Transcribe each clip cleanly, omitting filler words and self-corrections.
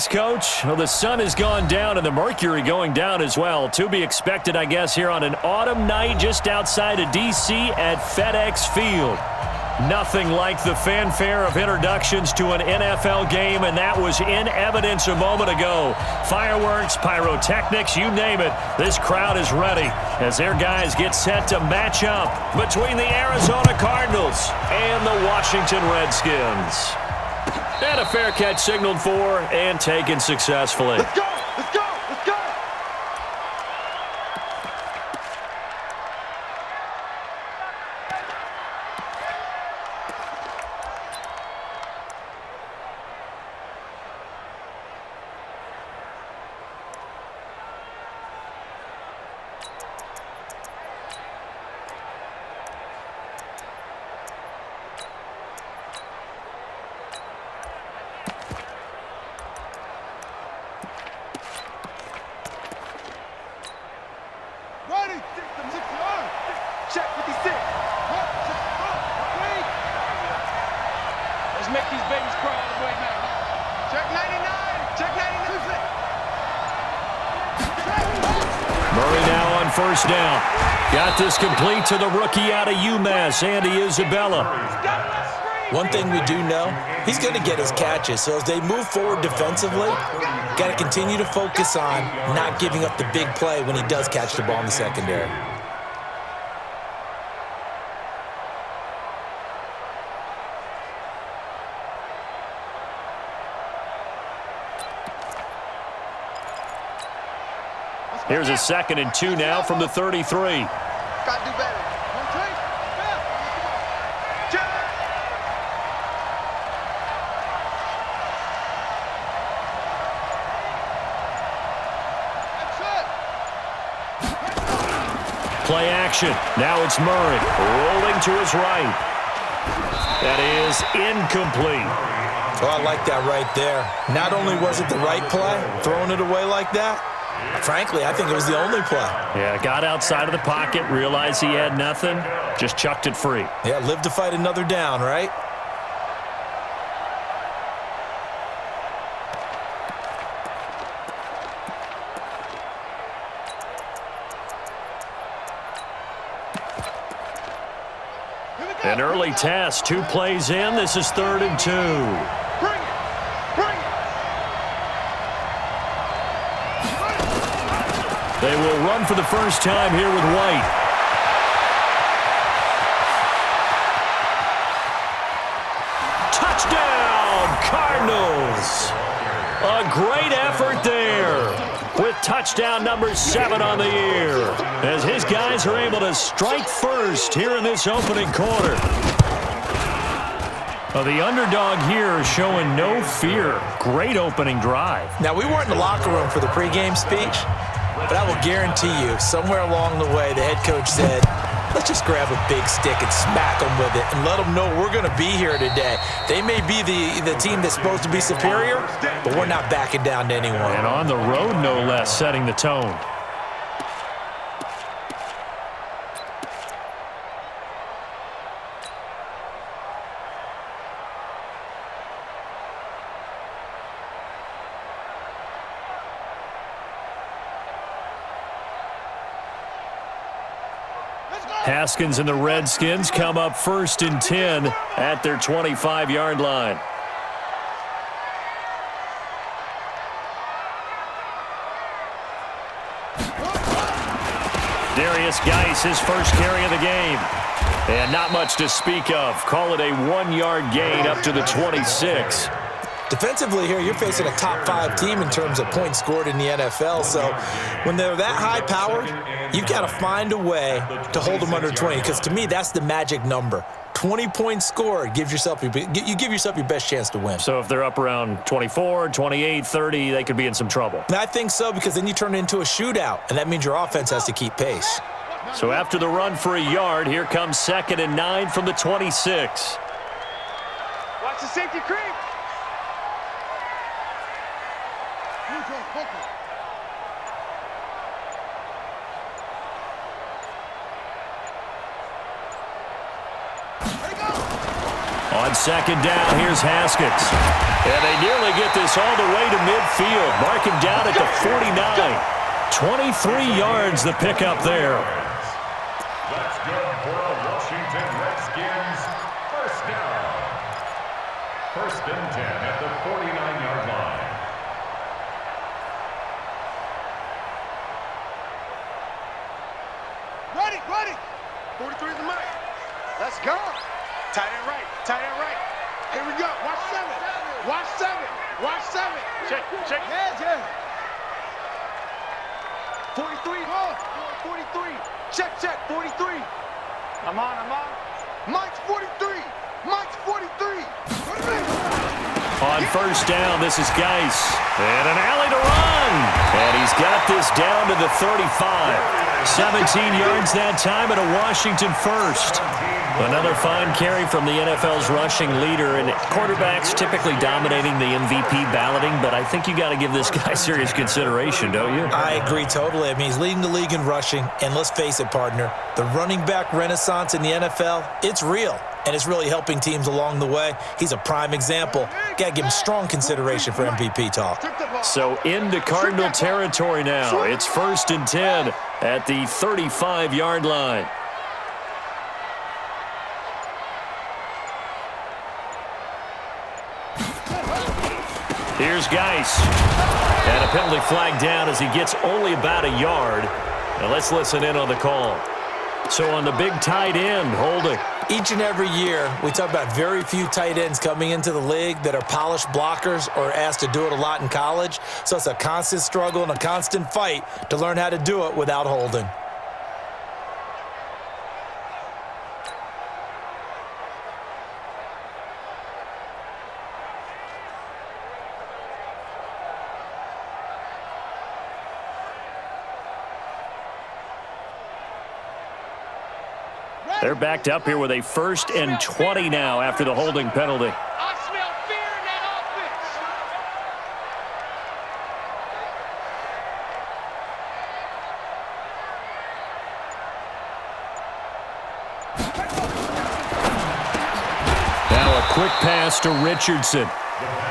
Coach, well, the sun has gone down and the mercury going down as well. To be expected, I guess, here on an autumn night just outside of D.C. at FedEx Field. Nothing like the fanfare of introductions to an NFL game, and that was in evidence a moment ago. Fireworks, pyrotechnics, you name it. This crowd is ready as their guys get set to match up between the Arizona Cardinals and the Washington Redskins. And a fair catch signaled for and taken successfully. Let's go! Let's go! Let's go! Check 56. Let's make these babies cry all the way now. Check 99. Check 99. Murray now on first down. Got this complete to the rookie out of UMass, Andy Isabella. One thing we do know, he's going to get his catches. So as they move forward defensively, got to continue to focus on not giving up the big play when he does catch the ball in the secondary. Here's a 2nd and 2 now from the 33. Got to do better. Play action. Now it's Murray rolling to his right. That is incomplete. Oh, I like that right there. Not only was it the right play, throwing it away like that, frankly, I think it was the only play. Yeah, got outside of the pocket, realized he had nothing, just chucked it free. Yeah, live to fight another down, right? An early test, 2 plays in. This is 3rd and 2. Bring it! Bring it! They will run for the first time here with White. Touchdown, Cardinals! A great effort there with touchdown number 7 on the year as his guys are able to strike first here in this opening quarter. Well, the underdog here showing no fear. Great opening drive. Now, we weren't in the locker room for the pregame speech, but I will guarantee you, somewhere along the way, the head coach said, let's just grab a big stick and smack them with it and let them know we're going to be here today. They may be the team that's supposed to be superior, but we're not backing down to anyone. And on the road, no less, setting the tone. Haskins and the Redskins come up 1st and 10 at their 25-yard line. Darius Geis, his first carry of the game. And not much to speak of. Call it a 1-yard gain up to the 26. Defensively here, you're facing a top 5 team in terms of points scored in the NFL. So when they're that high-powered, you've got to find a way to hold them under 20. Because to me, that's the magic number. 20 points scored, you give yourself your best chance to win. So if they're up around 24, 28, 30, they could be in some trouble. And I think so, because then you turn it into a shootout, and that means your offense has to keep pace. So after the run for a yard, here comes 2nd and 9 from the 26. Watch the safety creep. On 2nd down, here's Haskins. And they nearly get this all the way to midfield. Mark him down at the 49. 23 yards the pickup there. That's good for a Washington Redskins first down. First and 10 at the 49-yard line. Ready, ready. 43 is the mic. Let's go. Tight end right, tight end right. Here we go. Watch 7. Watch 7. Watch 7. Check hands, yeah. 43, oh, 43. Check, 43. I'm on. Mike's 43. Mike's 43. On first down, this is Geis. And an alley to run. And he's got this down to the 35. 17 yards that time and a Washington first. Another fine carry from the NFL's rushing leader, and quarterbacks typically dominating the MVP balloting, but I think you got to give this guy serious consideration, don't you? I agree totally. I mean, he's leading the league in rushing, and let's face it, partner, the running back renaissance in the NFL, it's real, and it's really helping teams along the way. He's a prime example. Got to give him strong consideration for MVP talk. So into Cardinal territory now. It's first and 10 at the 35-yard line. Here's Geis. And a penalty flag down as he gets only about a yard. Now let's listen in on the call. So on the big tight end, holding. Each and every year, we talk about very few tight ends coming into the league that are polished blockers or asked to do it a lot in college. So it's a constant struggle and a constant fight to learn how to do it without holding. They're backed up here with a first and 20 now after the holding penalty. I smell fear in that offense. Now a quick pass to Richardson.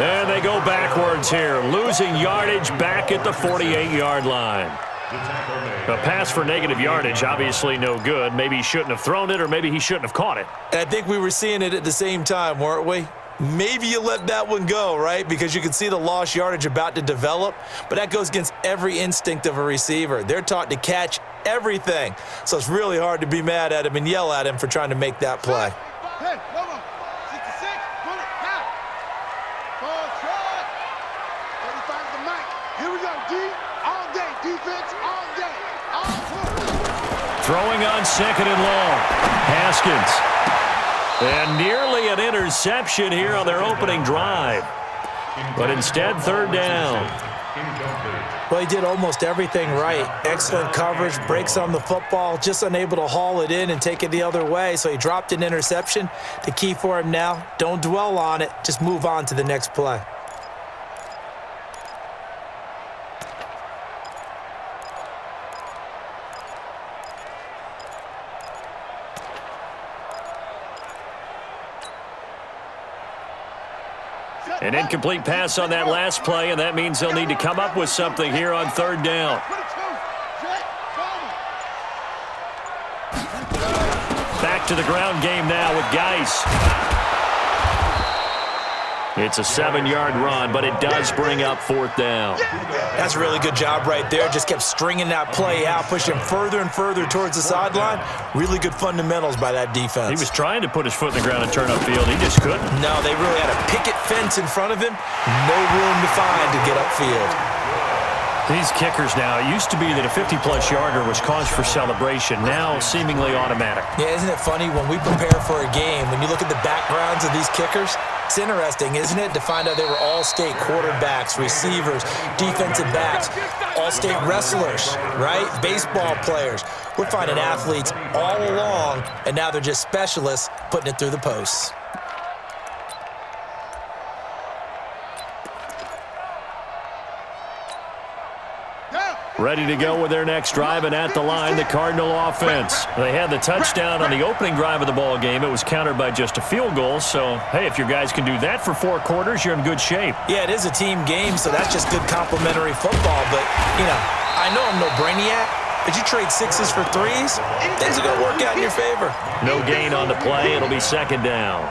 And they go backwards here, losing yardage back at the 48-yard line. A pass for negative yardage, obviously no good. Maybe he shouldn't have thrown it, or maybe he shouldn't have caught it. And I think we were seeing it at the same time, weren't we? Maybe you let that one go, right? Because you can see the lost yardage about to develop, but that goes against every instinct of a receiver. They're taught to catch everything. So it's really hard to be mad at him and yell at him for trying to make that play. Hey, come on. 66, put it, half. Full try. 35 is the mic. Here we go, D. All day, defense, all day. Throwing on second and long. Haskins. And nearly an interception here on their opening drive. But instead, third down. Well, he did almost everything right. Excellent coverage, breaks on the football, just unable to haul it in and take it the other way. So he dropped an interception. The key for him now, don't dwell on it. Just move on to the next play. An incomplete pass on that last play, and that means they'll need to come up with something here on third down. Back to the ground game now with Geis. It's a 7-yard run, but it does bring up fourth down. That's a really good job right there. Just kept stringing that play out, pushing further and further towards the sideline. Really good fundamentals by that defense. He was trying to put his foot in the ground and turn upfield. He just couldn't. No, they really had a picket fence in front of him. No room to find to get upfield. These kickers now, it used to be that a 50-plus yarder was cause for celebration, now seemingly automatic. Yeah, isn't it funny when we prepare for a game, when you look at the backgrounds of these kickers, it's interesting, isn't it, to find out they were all-state quarterbacks, receivers, defensive backs, all-state wrestlers, right? Baseball players. We're finding athletes all along, and now they're just specialists putting it through the posts. Ready to go with their next drive, and at the line, the Cardinal offense. They had the touchdown on the opening drive of the ball game. It was countered by just a field goal. So, hey, if your guys can do that for 4 quarters, you're in good shape. Yeah, it is a team game, so that's just good complimentary football. But, you know, I know I'm no brainiac, but you trade 6s for 3s, things are going to work out in your favor. No gain on the play. It'll be second down.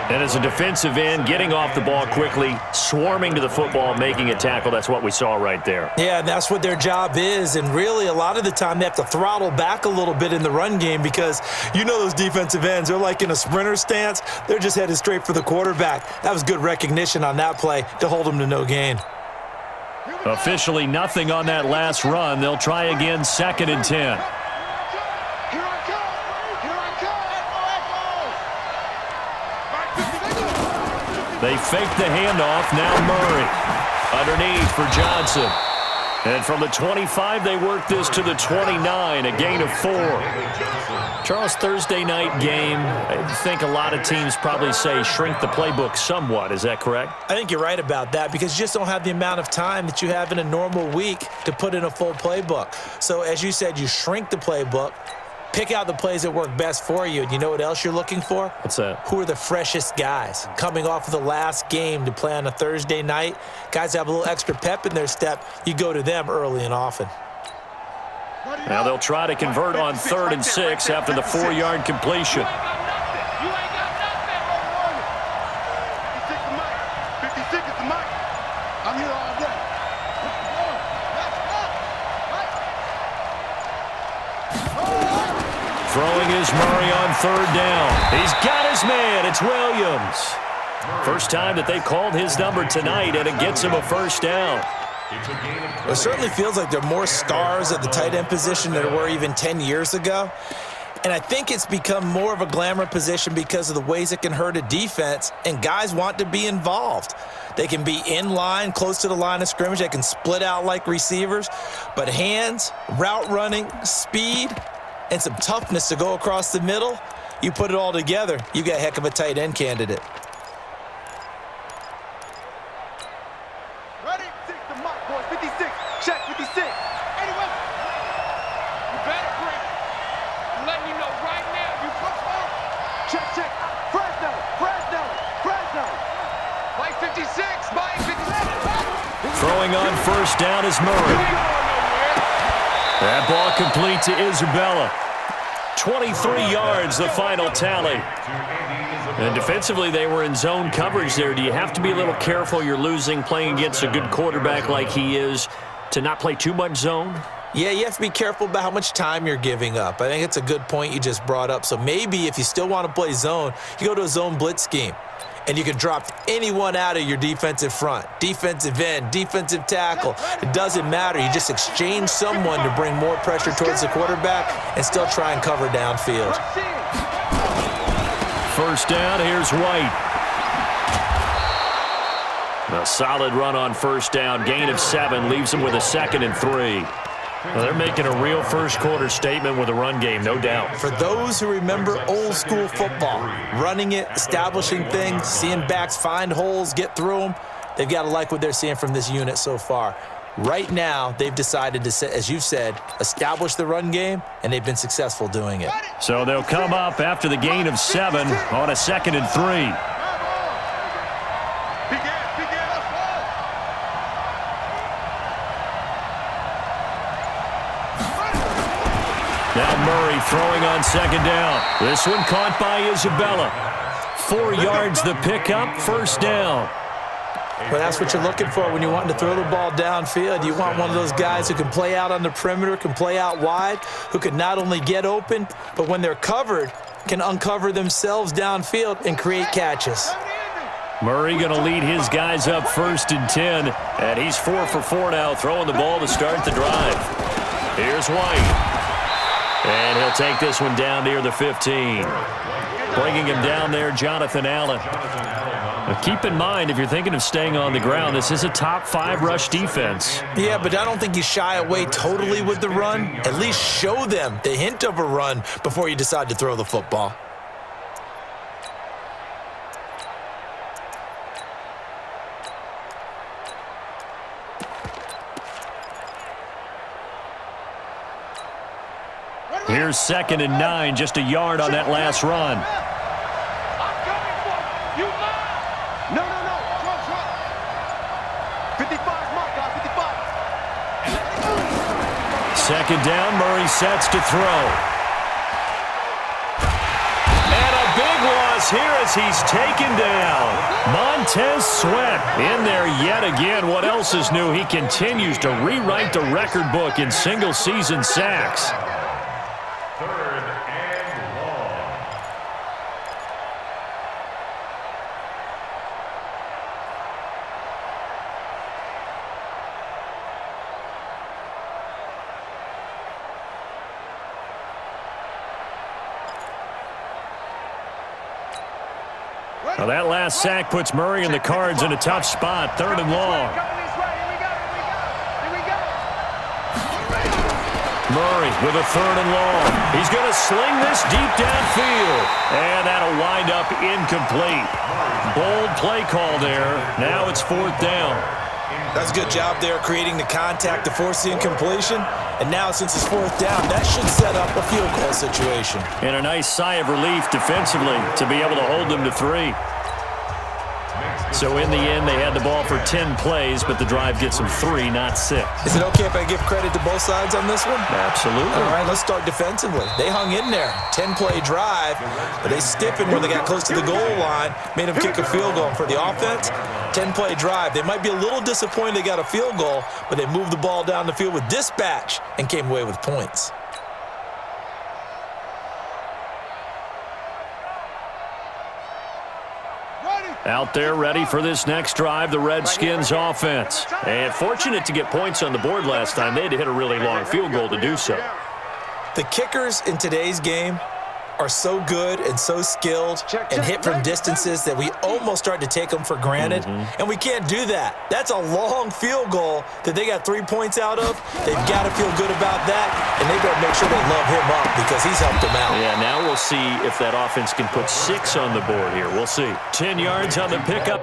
And as a defensive end, getting off the ball quickly, swarming to the football, making a tackle, that's what we saw right there. Yeah, and that's what their job is. And really, a lot of the time, they have to throttle back a little bit in the run game because you know those defensive ends, they're like in a sprinter stance. They're just headed straight for the quarterback. That was good recognition on that play to hold them to no gain. Officially nothing on that last run. They'll try again, 2nd and 10. They fake the handoff. Now Murray underneath for Johnson. And from the 25, they work this to the 29, a gain of 4. Charles, Thursday night game, I think a lot of teams probably say shrink the playbook somewhat. Is that correct? I think you're right about that because you just don't have the amount of time that you have in a normal week to put in a full playbook. So as you said, you shrink the playbook, pick out the plays that work best for you. And you know what else you're looking for? What's that? Who are the freshest guys coming off of the last game to play on a Thursday night? Guys have a little extra pep in their step. You go to them early and often. Now they'll try to convert on 3rd and 6 after the 4-yard completion. You ain't got nothing. 56 the mic. 56 is the mic. I'm here all day. Throwing is Murray on 3rd down. He's got his man. It's Williams. First time that they've called his number tonight, and it gets him a first down. It certainly feels like there are more stars at the tight end position than there were even 10 years ago. And I think it's become more of a glamour position because of the ways it can hurt a defense, and guys want to be involved. They can be in line, close to the line of scrimmage. They can split out like receivers. But hands, route running, speed, and some toughness to go across the middle, you put it all together, you got a heck of a tight end candidate. Ready? 6 the mic, boys. 56. Check 56. Anyway. You better bring it. I'm letting you know right now. You football. Check, check. Fresno. Mike 56. Mike 56. Throwing on first down is Murray. That ball complete to Isabella. 23 yards, the final tally. And defensively, they were in zone coverage there. Do you have to be a little careful? You're losing, playing against a good quarterback like he is, to not play too much zone? Yeah, you have to be careful about how much time you're giving up. I think it's a good point you just brought up. So maybe if you still want to play zone, you go to a zone blitz scheme. And you can drop anyone out of your defensive front, defensive end, defensive tackle. It doesn't matter. You just exchange someone to bring more pressure towards the quarterback and still try and cover downfield. First down, here's White. A solid run on first down. Gain of 7 leaves him with a 2nd and 3. Well, they're making a real first-quarter statement with a run game, no doubt. For those who remember old-school football, running it, establishing things, seeing backs find holes, get through them, they've got to like what they're seeing from this unit so far. Right now, they've decided to, as you've said, establish the run game, and they've been successful doing it. So they'll come up after the gain of 7 on a 2nd and 3. Now Murray throwing on 2nd down. This one caught by Isabella. 4 yards the pickup, first down. Well, that's what you're looking for when you're wanting to throw the ball downfield. You want one of those guys who can play out on the perimeter, can play out wide, who can not only get open, but when they're covered, can uncover themselves downfield and create catches. Murray going to lead his guys up 1st and 10, and he's 4 for 4 now, throwing the ball to start the drive. Here's White. And he'll take this one down near the 15. Bringing him down there, Jonathan Allen. Now keep in mind, if you're thinking of staying on the ground, this is a top 5 rush defense. Yeah, but I don't think you shy away totally with the run. At least show them the hint of a run before you decide to throw the football. Here's 2nd and 9, just a yard on that last run. I'm coming for you. No. Trump. 55, mark, guys, 55. 2nd down, Murray sets to throw. And a big loss here as he's taken down. Montez Sweat in there yet again. What else is new? He continues to rewrite the record book in single-season sacks. 3rd and long. Well, that last sack puts Murray and the Cards in a tough spot. 3rd and long. Murray with a 3rd and long. He's going to sling this deep downfield. And that'll wind up incomplete. Bold play call there. Now it's 4th down. That's a good job there creating the contact to force the incompletion. And now since it's 4th down, that should set up a field goal situation. And a nice sigh of relief defensively to be able to hold them to 3. So in the end, they had the ball for 10 plays, but the drive gets them 3, not 6. Is it okay if I give credit to both sides on this one? Absolutely. All right, let's start defensively. They hung in there. 10-play drive, but they stiffened when they got close to the goal line, made them kick a field goal. For the offense, 10-play drive. They might be a little disappointed they got a field goal, but they moved the ball down the field with dispatch and came away with points. Out there ready for this next drive, the Redskins offense. And fortunate to get points on the board last time. They had to hit a really long field goal to do so. The kickers in today's game are so good and so skilled and hit from distances that we almost start to take them for granted. And we can't do that. That's a long field goal that they got 3 points out of. They've got to feel good about that, and they better make sure they love him up because he's helped them out. Yeah, now we'll see if that offense can put 6 on the board here. We'll see. 10 yards on the pickup.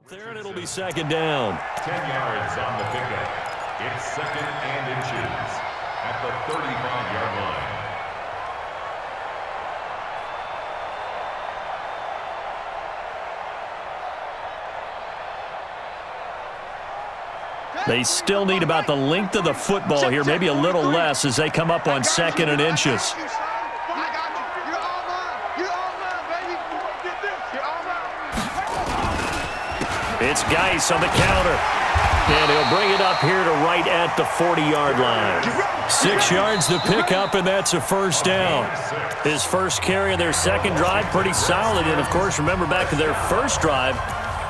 There, and it'll be 2nd down. 10 yards on the pickup. It's 2nd and inches at the 35-yard line. They still need about the length of the football here, maybe a little less as they come up on 2nd and inches. It's Geis on the counter. And he'll bring it up here to right at the 40-yard line. 6 yards to pick up, and that's a 1st down. His first carry of their 2nd drive, pretty solid. And, of course, remember back to their 1st drive,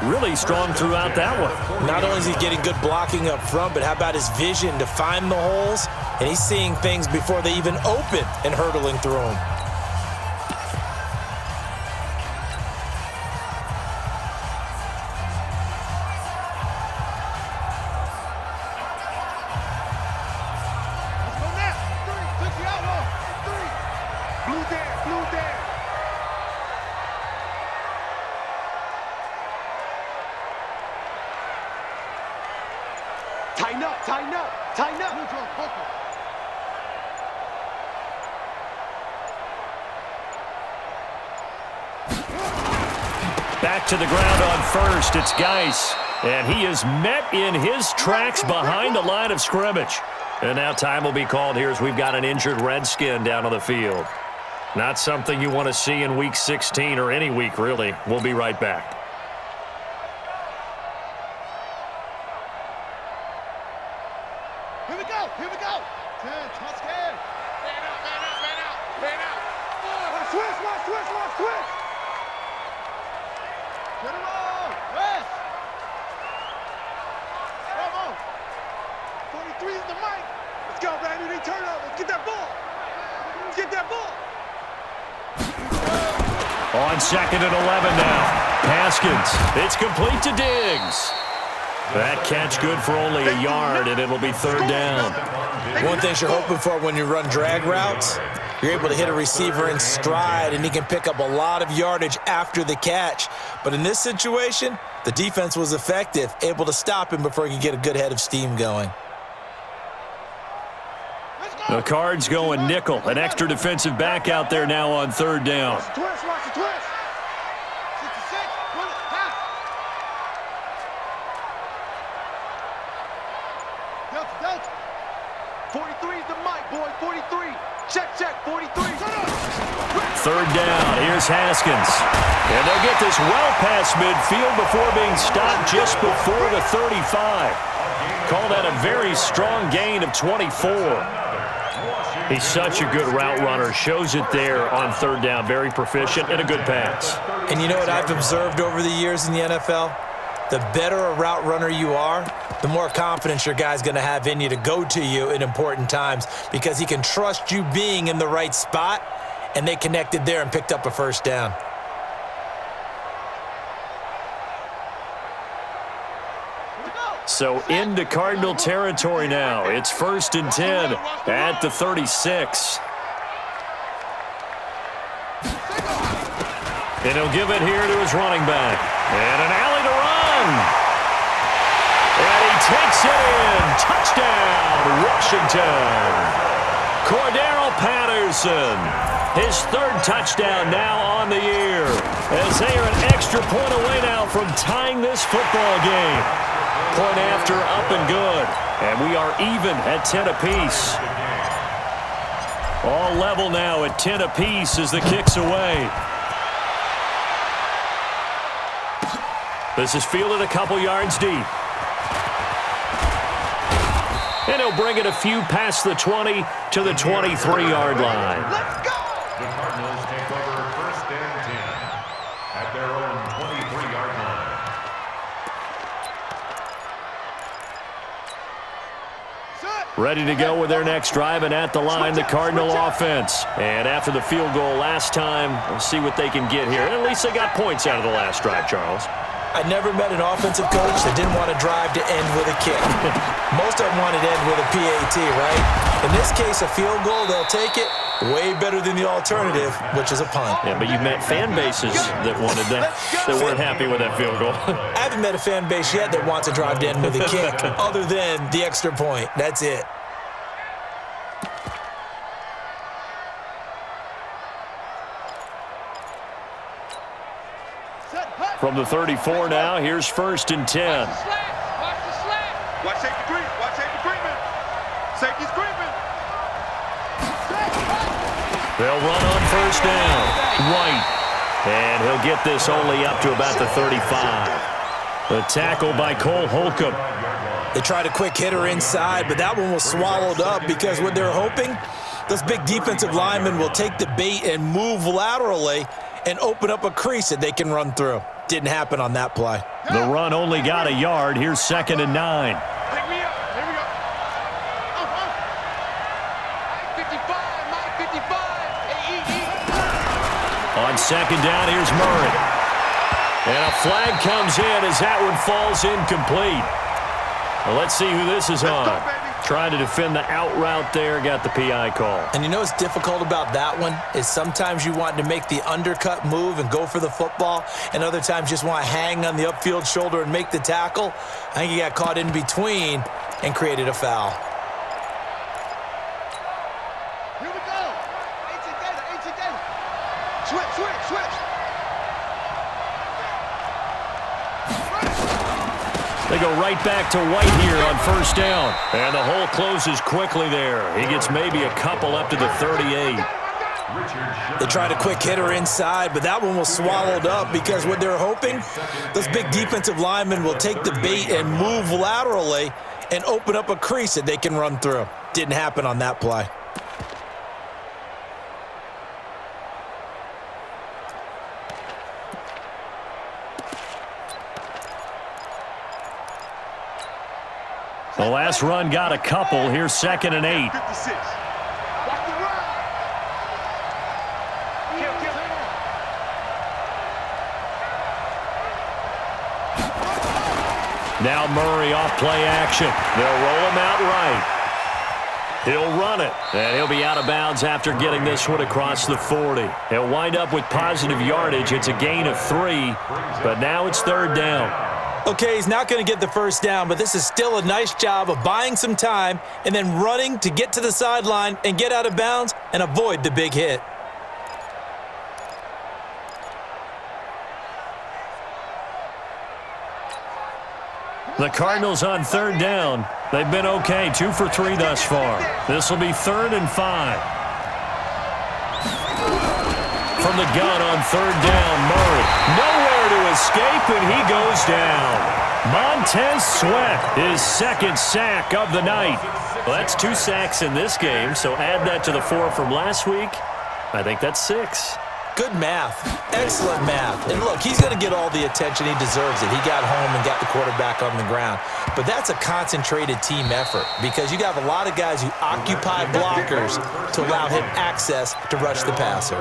really strong throughout that one. Not only is he getting good blocking up front, but how about his vision to find the holes? And he's seeing things before they even open and hurtling through them. Tighten up. Back to the ground on 1st. It's Geis. And he is met in his tracks behind the line of scrimmage. And now time will be called here as we've got an injured Redskin down on the field. Not something you want to see in Week 16 or any week, really. We'll be right back. Here we go. 10, touch game. Man out. Watch twist. Get him on. Rest. Come on. 43 is the mic. Let's go, baby. They turn up. Let's get that ball. On 2nd and 11 now. Haskins. It's complete to Diggs. That catch good for only a yard, and it'll be third down. One thing you're hoping for when you run drag routes, you're able to hit a receiver in stride, and he can pick up a lot of yardage after the catch. But in this situation, the defense was effective, able to stop him before he could get a good head of steam going. The Cards going nickel. An extra defensive back out there now on third down. Watch the twist, watch the twist. 66, pull it, pass. Delta. 43 is the mic, boy, 43. Check, 43. Third down, here's Haskins. And they'll get this well past midfield before being stopped just before the 35. Call that a very strong gain of 24. He's such a good route runner. Shows it there on third down. Very proficient and a good pass. And you know what I've observed over the years in the NFL? The better a route runner you are, the more confidence your guy's going to have in you to go to you in important times because he can trust you being in the right spot, and they connected there and picked up a first down. So into Cardinal territory now. It's 1st and 10 at the 36. And he'll give it here to his running back. And an alley to run. And he takes it in. Touchdown, Washington. Cordero Patterson. His third touchdown now on the year. As they are an extra point away now from tying this football game. Point after, up and good. And we are even at 10 apiece. All level now at 10 apiece as the kick's away. This is fielded a couple yards deep. And he'll bring it a few past the 20 to the 23-yard line. Let's go! The Cardinals take over 1st and 10 at their own 23-yard line. Ready to go with their next drive, and at the line, the Cardinal offense. And after the field goal last time, we'll see what they can get here. At least they got points out of the last drive, Charles. I never met an offensive coach that didn't want to drive to end with a kick. Most of them wanted to end with a PAT, right? In this case, a field goal, they'll take it. Way better than the alternative, which is a punt. Yeah, but you met fan bases that wanted that weren't happy with that field goal. I haven't met a fan base yet that wants to drive to end with a kick other than the extra point. That's it. From the 34 now, here's 1st and 10. Watch the slack. Watch safety creep. Watch safety creeping. Safety's creeping. They'll run on 1st down. White. And he'll get this only up to about the 35. The tackle by Cole Holcomb. They tried a quick hitter inside, but that one was swallowed up because what they're hoping, those big defensive linemen will take the bait and move laterally and open up a crease that they can run through. Didn't happen on that play. The run only got a yard. Here's 2nd and 9. Pick me up. Here we go. 55, Mike 55. On 2nd down, here's Murray. And a flag comes in as that one falls incomplete. Well, let's see who this is on. Trying to defend the out route there, got the PI call. And you know what's difficult about that one is sometimes you want to make the undercut move and go for the football, and other times just want to hang on the upfield shoulder and make the tackle. I think he got caught in between and created a foul. Here we go. 18 data. Switch. They go right back to White here on 1st down. And the hole closes quickly there. He gets maybe a couple up to the 38. They tried a quick hitter inside, but that one was swallowed up because what they're hoping, those big defensive linemen will take the bait and move laterally and open up a crease that they can run through. Didn't happen on that play. The last run got a couple. Here's 2nd and 8. 56. Watch the run. Kill. Now Murray off play action. They'll roll him out right. He'll run it, and he'll be out of bounds after getting this one across the 40. He'll wind up with positive yardage. It's a gain of 3, but now it's 3rd down. Okay, he's not going to get the first down, but this is still a nice job of buying some time and then running to get to the sideline and get out of bounds and avoid the big hit. The Cardinals on 3rd down. They've been okay, 2 for 3 thus far. This will be 3rd and 5. From the gun on 3rd down, Murray. Nowhere to escape, and he goes down. Montez Sweat, his 2nd sack of the night. Well, that's 2 sacks in this game, so add that to the 4 from last week. I think that's 6. Good math. Excellent math. And look, he's going to get all the attention he deserves it. He got home and got the quarterback on the ground. But that's a concentrated team effort because you got a lot of guys who occupy blockers to allow him access to rush the passer.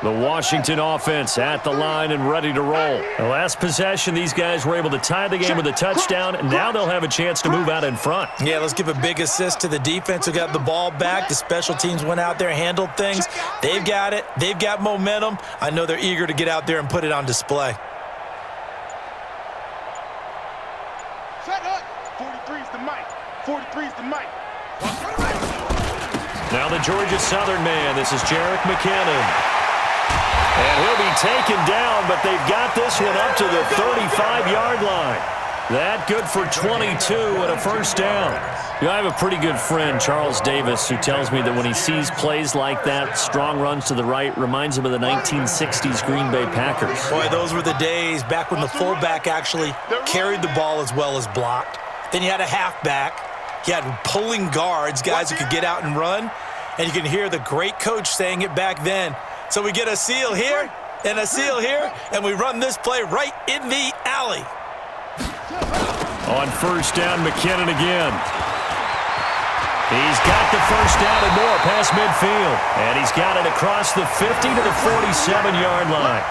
The Washington offense at the line and ready to roll. The last possession, these guys were able to tie the game with a touchdown, and now they'll have a chance to move out in front. Yeah, let's give a big assist to the defense who got the ball back. The special teams went out there, handled things. They've got it. They've got momentum. I know they're eager to get out there and put it on display. Shut up. 43's the mic. 43's the mic. Now the Georgia Southern man. This is Jerick McKinnon. And he'll be taken down, but they've got this one up to the 35-yard line. That good for 22 and a first down. You know, I have a pretty good friend, Charles Davis, who tells me that when he sees plays like that, strong runs to the right, reminds him of the 1960s Green Bay Packers. Boy, those were the days back when the fullback actually carried the ball as well as blocked. Then you had a halfback. You had pulling guards, guys who could get out and run. And you can hear the great coach saying it back then. So we get a seal here and a seal here, and we run this play right in the alley. On first down, McKinnon again. He's got the first down and more past midfield. And he's got it across the 50 to the 47-yard line.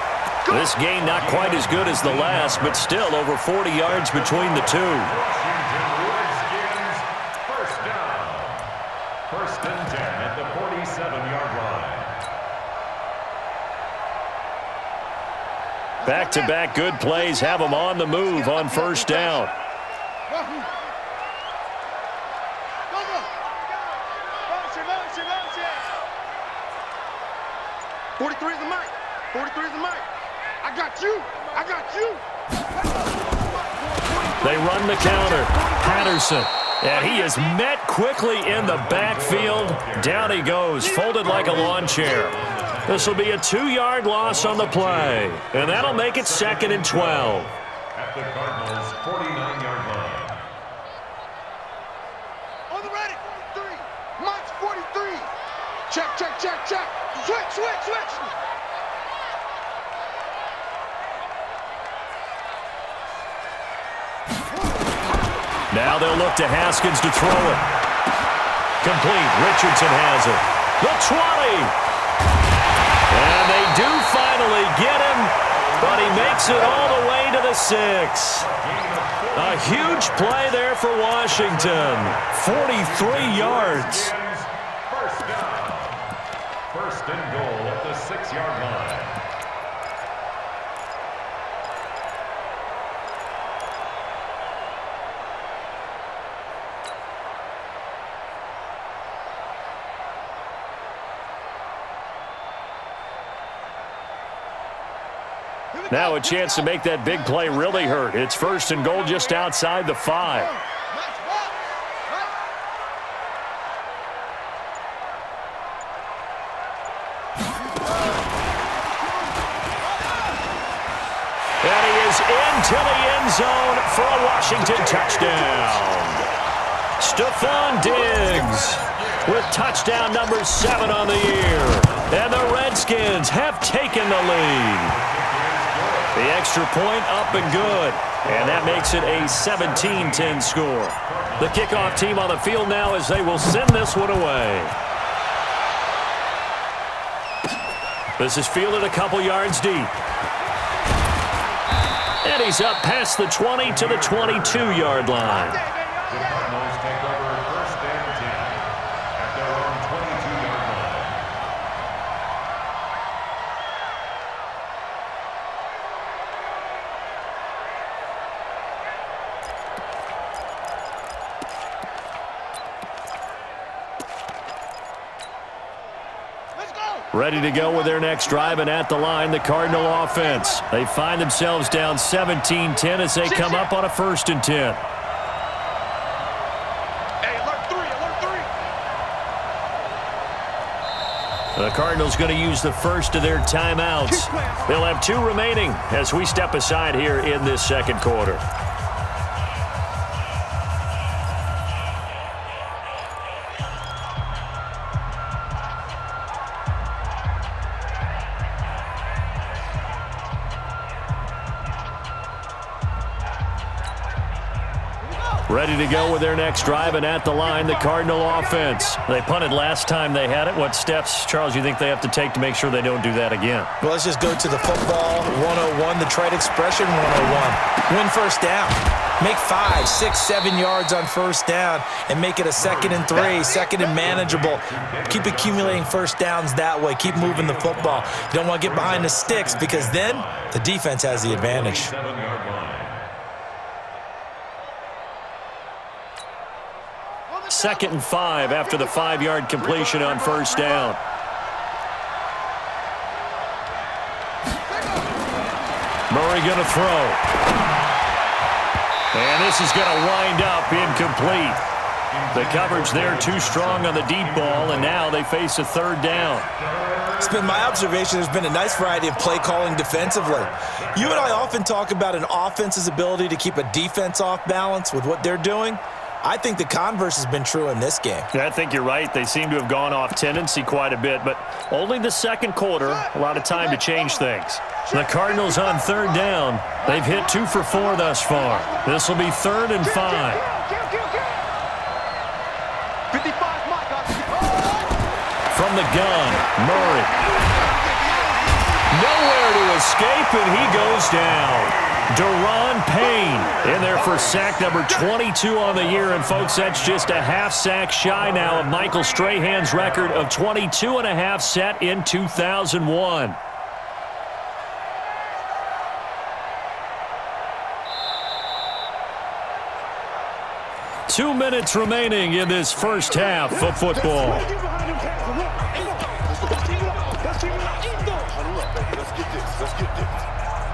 This game not quite as good as the last, but still over 40 yards between the two. Redskins, first down. First and 10 at the 47-yard line. Back-to-back good plays have them on the move on first down. 43's the mic. 43's the mic. I got you. I got you. They run the counter. Patterson. And he is met quickly in the backfield. Down he goes, folded like a lawn chair. This will be a 2-yard loss on the play. And that'll make it 2nd and 12. At the Cardinals' 49-yard line. On the ready. 43. Mike's 43. Check, check, check, check. Switch, switch, switch. Now they'll look to Haskins to throw it. Complete. Richardson has it. The 20. And they do finally get him, but he makes it all the way to the 6. A huge play there for Washington. 43 yards. First down. First and goal at the 6-yard line. Now a chance to make that big play really hurt. It's first and goal just outside the 5. And he is into the end zone for a Washington touchdown. Stephon Diggs with touchdown number 7 on the year. And the Redskins have taken the lead. The extra point up and good. And that makes it a 17-10 score. The kickoff team on the field now as they will send this one away. This is fielded a couple yards deep. And he's up past the 20 to the 22-yard line. The Cardinals take over first and 10 at their own 22-yard line. Ready to go with their next drive, and at the line, the Cardinal offense. They find themselves down 17-10 as they come up on a 1st and 10. Hey, alert three. The Cardinals going to use the first of their timeouts. They'll have 2 remaining as we step aside here in this second quarter. Ready to go with their next drive, and at the line, the Cardinal offense. They punted last time they had it. What steps, Charles, you think they have to take to make sure they don't do that again? Well, let's just go to the football 101, the trite expression 101. Win first down. Make 5, 6, 7 yards on first down and make it a 2nd and 3, 2nd and manageable. Keep accumulating first downs that way. Keep moving the football. You don't want to get behind the sticks because then the defense has the advantage. 7-yard line. 2nd and 5 after the 5-yard completion on first down. Murray going to throw. And this is going to wind up incomplete. The coverage there too strong on the deep ball, and now they face a 3rd down. It's been my observation there's been a nice variety of play calling defensively. You and I often talk about an offense's ability to keep a defense off balance with what they're doing. I think the converse has been true in this game. Yeah, I think you're right. They seem to have gone off tendency quite a bit, but only the second quarter, a lot of time to change things. The Cardinals on 3rd down. They've hit 2 for 4 thus far. This will be 3rd and 5. 55, Mike. From the gun, Murray. Nowhere to escape, and he goes down. Deron Payne in there for sack number 22 on the year. And, folks, that's just a half sack shy now of Michael Strahan's record of 22.5 set in 2001. Two minutes remaining in this first half of football.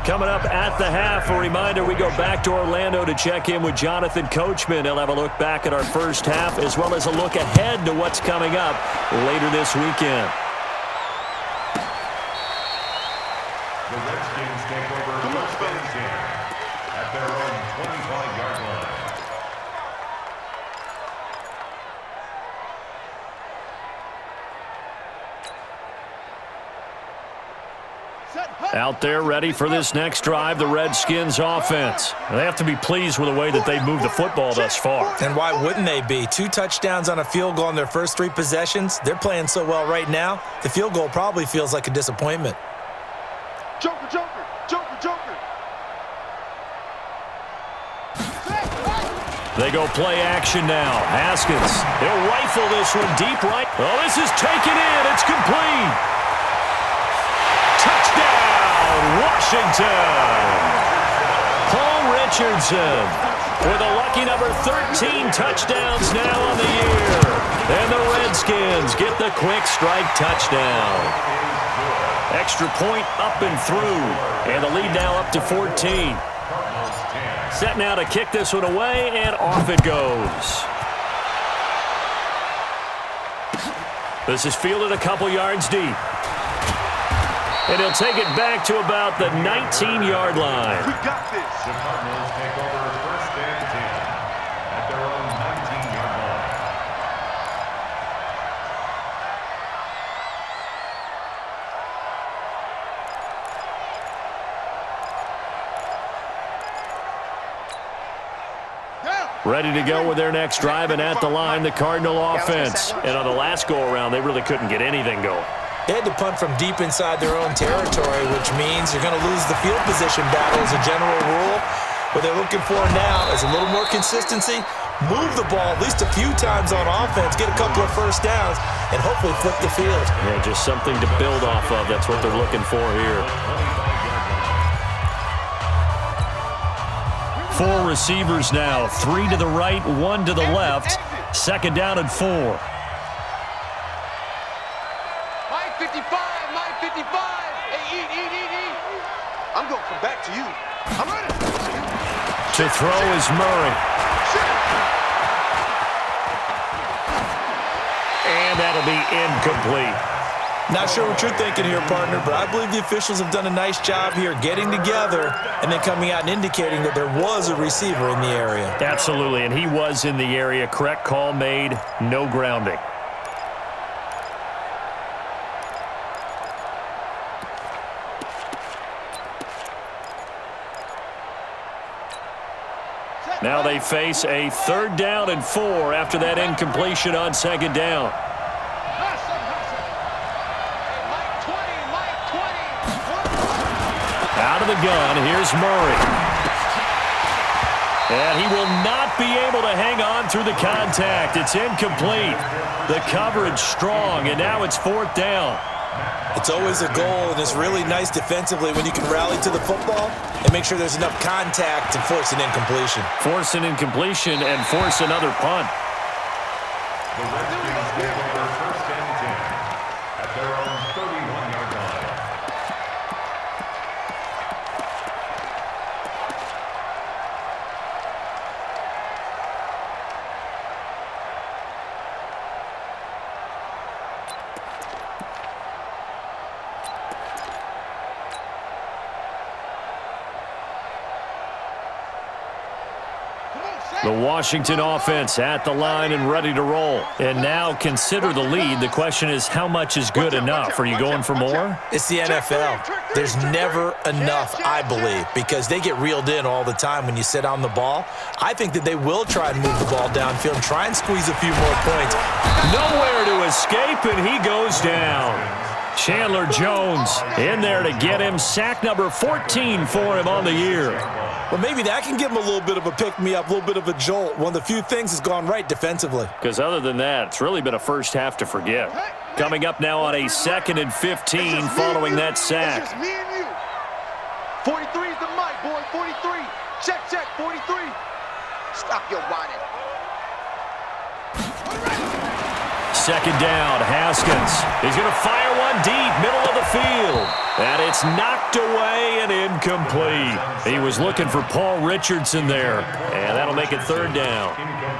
Coming up at the half, a reminder, we go back to Orlando to check in with Jonathan Coachman. He'll have a look back at our first half as well as a look ahead to what's coming up later this weekend. The Redskins take over first and 10 at their own 25-yard line. Out there ready for this next drive, the Redskins offense. They have to be pleased with the way that they've moved the football thus far. And why wouldn't they be? 2 touchdowns on a field goal in their first 3 possessions. They're playing so well right now, the field goal probably feels like a disappointment. Joker, Joker, Joker, Joker. They go play action now. Haskins, he'll rifle this one deep right. Oh, this is taken in. It's complete. Touchdown, Washington. Paul Richardson with a lucky number 13 touchdowns now on the year. And the Redskins get the quick strike touchdown. Extra point up and through. And the lead now up to 14. Set now to kick this one away, and off it goes. This is fielded a couple yards deep. And he'll take it back to about the 19-yard line. We got this. The Cardinals take over first and 10 at their own 19-yard line. Ready to go with their next drive, and at the line, the Cardinal offense. And on the last go-around, they really couldn't get anything going. They had to punt from deep inside their own territory, which means you're going to lose the field position battle as a general rule. What they're looking for now is a little more consistency, move the ball at least a few times on offense, get a couple of first downs, and hopefully flip the field. Yeah, just something to build off of. That's what they're looking for here. 4 receivers now, 3 to the right, 1 to the left. 2nd down and 4. Mike 55, Mike 55. Hey, eat. I'm going to come back to you. I'm ready. To throw is Murray. And that'll be incomplete. Not sure what you're thinking here, partner, but I believe the officials have done a nice job here getting together and then coming out and indicating that there was a receiver in the area. Absolutely, and he was in the area. Correct call made, no grounding. Now they face a 3rd down and 4 after that incompletion on 2nd down. Out of the gun, here's Murray. And he will not be able to hang on through the contact. It's incomplete. The coverage strong, and now it's 4th down. It's always a goal, and it's really nice defensively when you can rally to the football and make sure there's enough contact to force an incompletion. Force an incompletion and force another punt. The Redskins get over 1st and 10 at their own 31-yard line. The Washington offense at the line and ready to roll. And now consider the lead. The question is, how much is good enough? Are you going for more? It's the NFL. There's never enough, I believe, because they get reeled in all the time when you sit on the ball. I think that they will try and move the ball downfield and try and squeeze a few more points. Nowhere to escape, and he goes down. Chandler Jones in there to get him. Sack number 14 for him on the year. Well, maybe that can give him a little bit of a pick-me-up, a little bit of a jolt. One of the few things has gone right defensively. Because other than that, it's really been a first half to forget. Coming up now on a 2nd and 15 following that sack. It's just me and you. 43 is the mic, boy. 43. Check, 43. Stop your whining. 2nd down, Haskins. He's going to fire one deep, middle of the field. And it's knocked away and incomplete. He was looking for Paul Richardson there. And that'll make it 3rd down.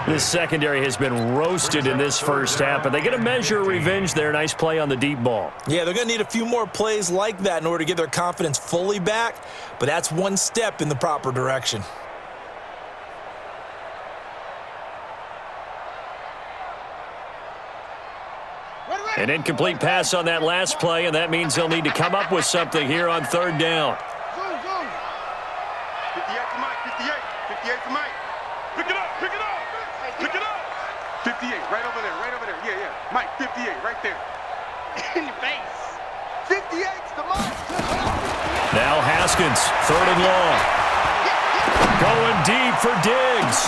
This secondary has been roasted in this first half, but they get a measure of revenge there. Nice play on the deep ball. Yeah, they're going to need a few more plays like that in order to get their confidence fully back, but that's one step in the proper direction. An incomplete pass on that last play, and that means they'll need to come up with something here on 3rd down. 58 to Mike, 58 to Mike. Pick it up. 58, right over there. Yeah. Mike, 58, right there. In your face. 58's the Mike. Now Haskins, 3rd and long. Going deep for Diggs.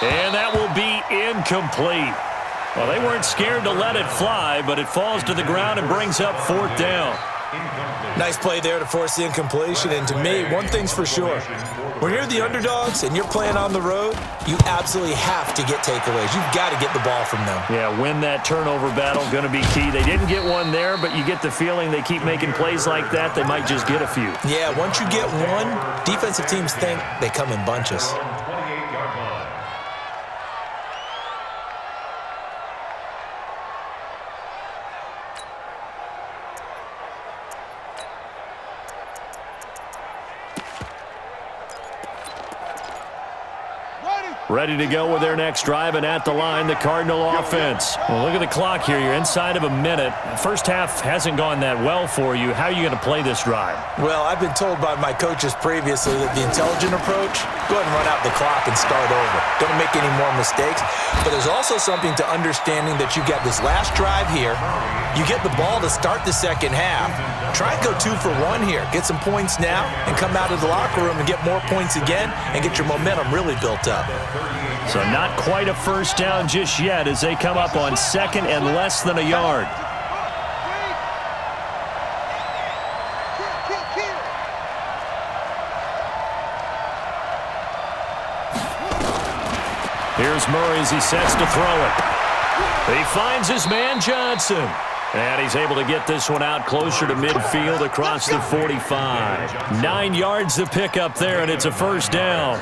And that will be incomplete. Well, they weren't scared to let it fly, but it falls to the ground and brings up 4th down. Nice play there to force the incompletion, and to me, one thing's for sure. When you're the underdogs and you're playing on the road, you absolutely have to get takeaways. You've got to get the ball from them. Yeah, win that turnover battle, going to be key. They didn't get one there, but you get the feeling they keep making plays like that, they might just get a few. Yeah, once you get one, defensive teams think they come in bunches. Ready to go with their next drive, and at the line, the Cardinal offense. Well, look at the clock here. You're inside of a minute. First half hasn't gone that well for you. How are you going to play this drive? Well, I've been told by my coaches previously that the intelligent approach, go ahead and run out the clock and start over. Don't make any more mistakes. But there's also something to understanding that you got this last drive here. You get the ball to start the second half. Try and go 2 for 1 here. Get some points now and come out of the locker room and get more points again and get your momentum really built up. So not quite a first down just yet as they come up on second and less than a yard. Here's Murray as he sets to throw it. He finds his man Johnson. And he's able to get this one out closer to midfield across the 45. 9 yards to pick up there, and it's a first down.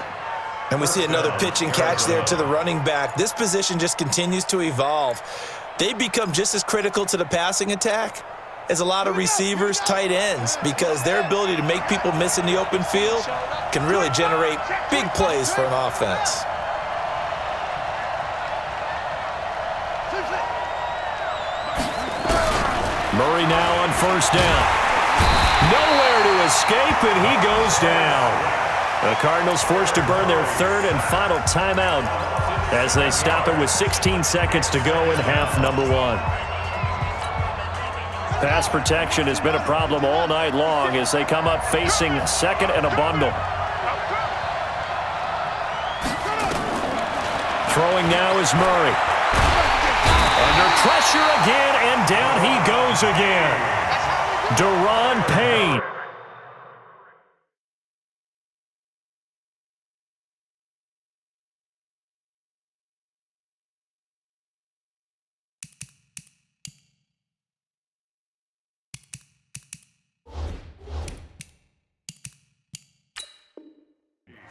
And we see another pitch and catch there to the running back. This position just continues to evolve. They become just as critical to the passing attack as a lot of receivers, tight ends, because their ability to make people miss in the open field can really generate big plays for an offense. Murray now on first down. Nowhere to escape, and he goes down. The Cardinals forced to burn their third and final timeout as they stop it with 16 seconds to go in half number 1. Pass protection has been a problem all night long as they come up facing second and a bundle. Throwing now is Murray. Under pressure again, and down he goes again. Deron Payne.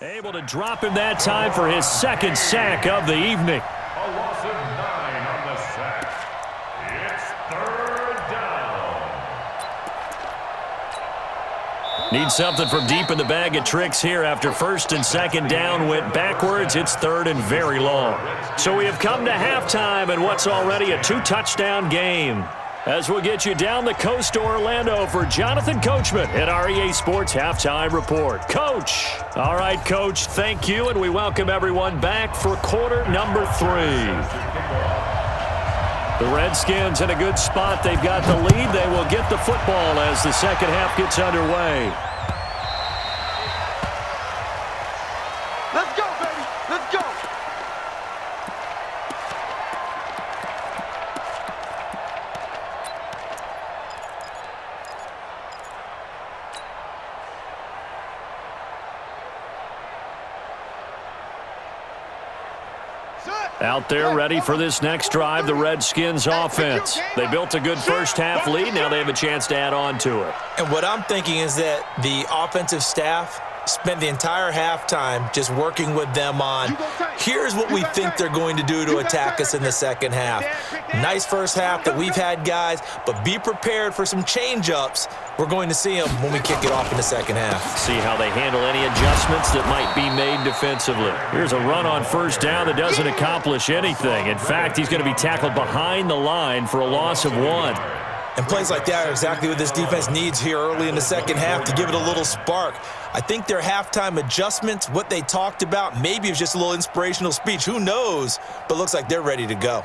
Able to drop him that time for his second sack of the evening. A loss of 9 on the sack. It's third down. Need something from deep in the bag of tricks here after first and second down went backwards. It's third and very long. So we have come to halftime in what's already a 2-touchdown game. As we'll get you down the coast to Orlando for Jonathan Coachman at our EA Sports Halftime Report. Coach! All right, Coach, thank you, and we welcome everyone back for quarter number 3. The Redskins in a good spot. They've got the lead. They will get the football as the second half gets underway. Let's go, baby. Let's go. Out there ready for this next drive, the Redskins offense. They built a good first half lead. Now they have a chance to add on to it. And what I'm thinking is that the offensive staff spent the entire halftime just working with them on, here's what we think they're going to do to attack us in the second half. Nice first half that we've had, guys, but be prepared for some change-ups. We're going to see them when we kick it off in the second half. See how they handle any adjustments that might be made defensively. Here's a run on first down that doesn't accomplish anything. In fact, he's going to be tackled behind the line for a loss of 1. And plays like that are exactly what this defense needs here early in the second half to give it a little spark. I think their halftime adjustments, what they talked about, maybe it was just a little inspirational speech. Who knows? But looks like they're ready to go.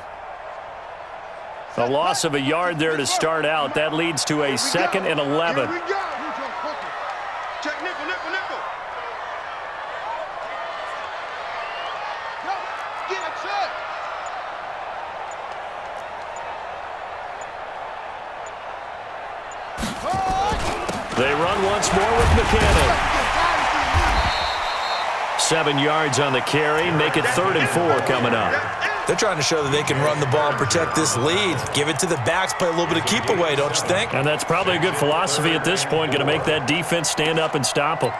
A loss of a yard there to start out. That leads to a second and 11. Here we go. Check nickel, nickel, nickel. Go. Get it, check. They run once more with McKinnon. 7 yards on the carry. Make it 3rd and 4 coming up. They're trying to show that they can run the ball and protect this lead. Give it to the backs, play a little bit of keep away, don't you think? And that's probably a good philosophy at this point, going to make that defense stand up and stop them.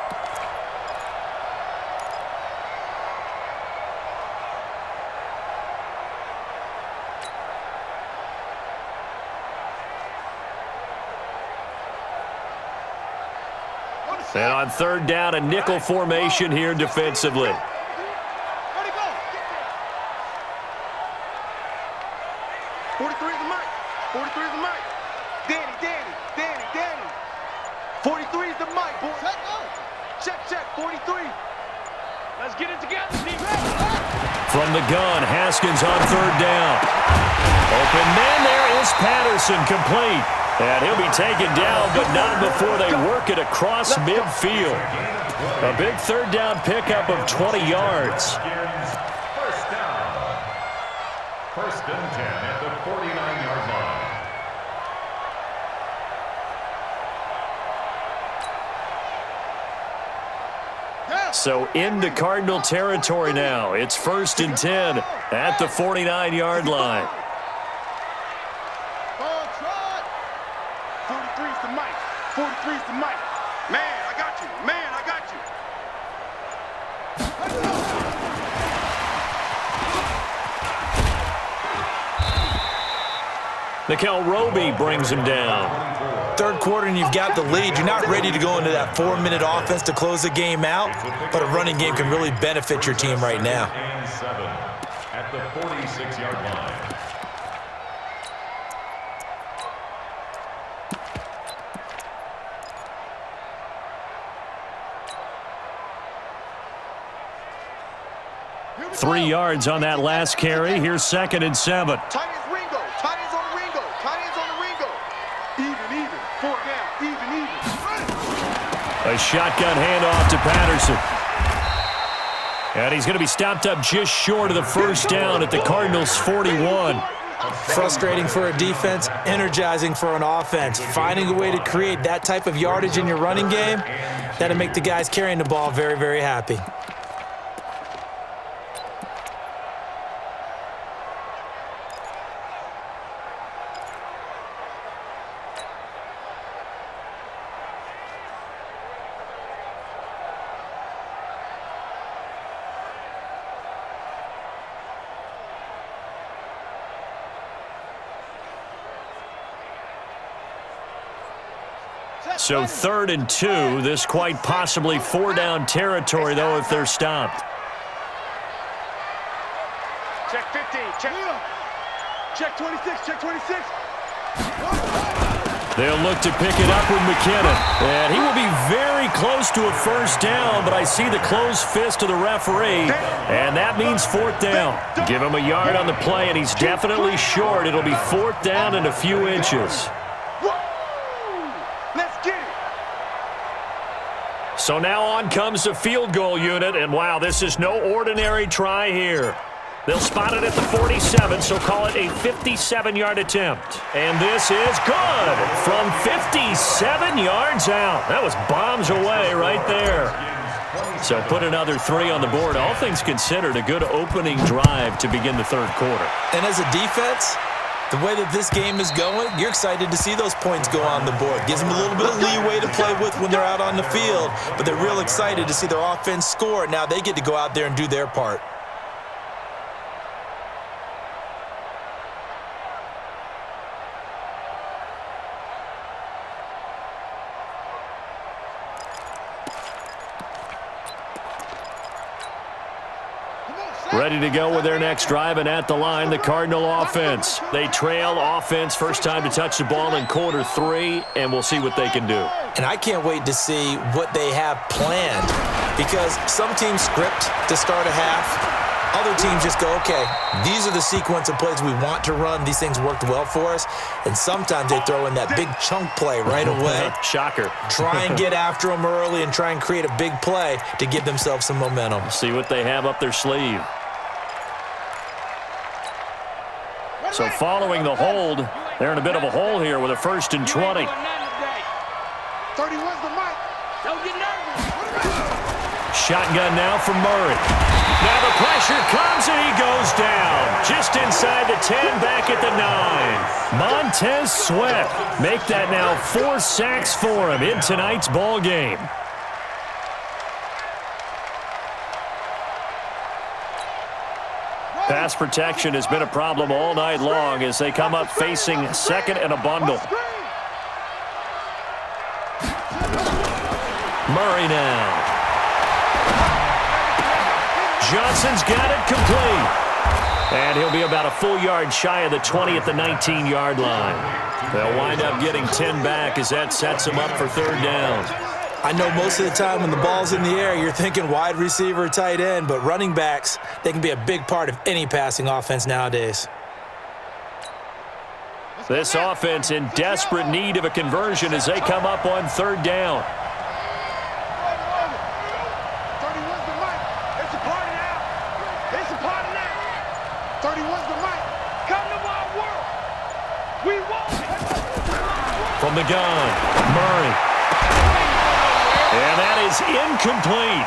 And on third down, a nickel formation here defensively. Ready, go. From the gun, Haskins on third down. Open man there is Patterson, complete. And he'll be taken down, but not before they work it across midfield. A big third down pickup of 20 yards. First down. First and 10 at the 49-yard line. So into Cardinal territory now. It's first and 10 at the 49-yard line. 43's the mic. 43's the mic. Man, I got you. Man, I got you. Mikel Roby brings him down. Third quarter and you've got the lead. You're not ready to go into that 4-minute offense to close the game out, but a running game can really benefit your team right now. And 7 at the 46-yard line. Three yards on that last carry. Here's second and 7. Tight ends Ringo. Tight ends on the Ringo. Tight ends on the Ringo. Even. 4 down. Even. A shotgun handoff to Patterson. And he's going to be stopped up just short of the first down at the Cardinals' 41. Frustrating for a defense, energizing for an offense. Finding a way to create that type of yardage in your running game, that'll make the guys carrying the ball very, very happy. So third and 2. This quite possibly 4-down territory, though, if they're stopped. Check 15. Check 26. Check 26. They'll look to pick it up with McKinnon. And he will be very close to a first down, but I see the closed fist of the referee, and that means fourth down. Give him a yard on the play, and he's definitely short. It'll be fourth down and a few inches. So now on comes the field goal unit, and wow, this is no ordinary try here. They'll spot it at the 47, so call it a 57-yard attempt. And this is good from 57 yards out. That was bombs away right there. So put another 3 on the board. All things considered, a good opening drive to begin the third quarter. And as a defense, the way that this game is going, you're excited to see those points go on the board. Gives them a little bit of leeway to play with when they're out on the field, but they're real excited to see their offense score. Now they get to go out there and do their part. Ready to go with their next drive, and at the line, the Cardinal offense. They trail offense, first time to touch the ball in quarter 3, and we'll see what they can do. And I can't wait to see what they have planned, because some teams script to start a half. Other teams just go, okay, these are the sequence of plays we want to run. These things worked well for us. And sometimes they throw in that big chunk play right away. Shocker. Try and get after them early and try and create a big play to give themselves some momentum. See what they have up their sleeve. So following the hold, they're in a bit of a hole here with a first and 20. 31's the mic. Don't get nervous. Shotgun now from Murray. Now the pressure comes and he goes down. Just inside the 10, back at the 9. Montez Sweat make that now 4 sacks for him in tonight's ball game. Pass protection has been a problem all night long as they come up facing second and a bundle. Murray now. Johnson's got it complete. And he'll be about a full yard shy of the 20 at the 19-yard line. They'll wind up getting 10 back as that sets them up for third down. I know most of the time when the ball's in the air, you're thinking wide receiver, tight end, but running backs, they can be a big part of any passing offense nowadays. This offense in desperate need of a conversion as they come up on third down. From the gun, Murray. And that is incomplete.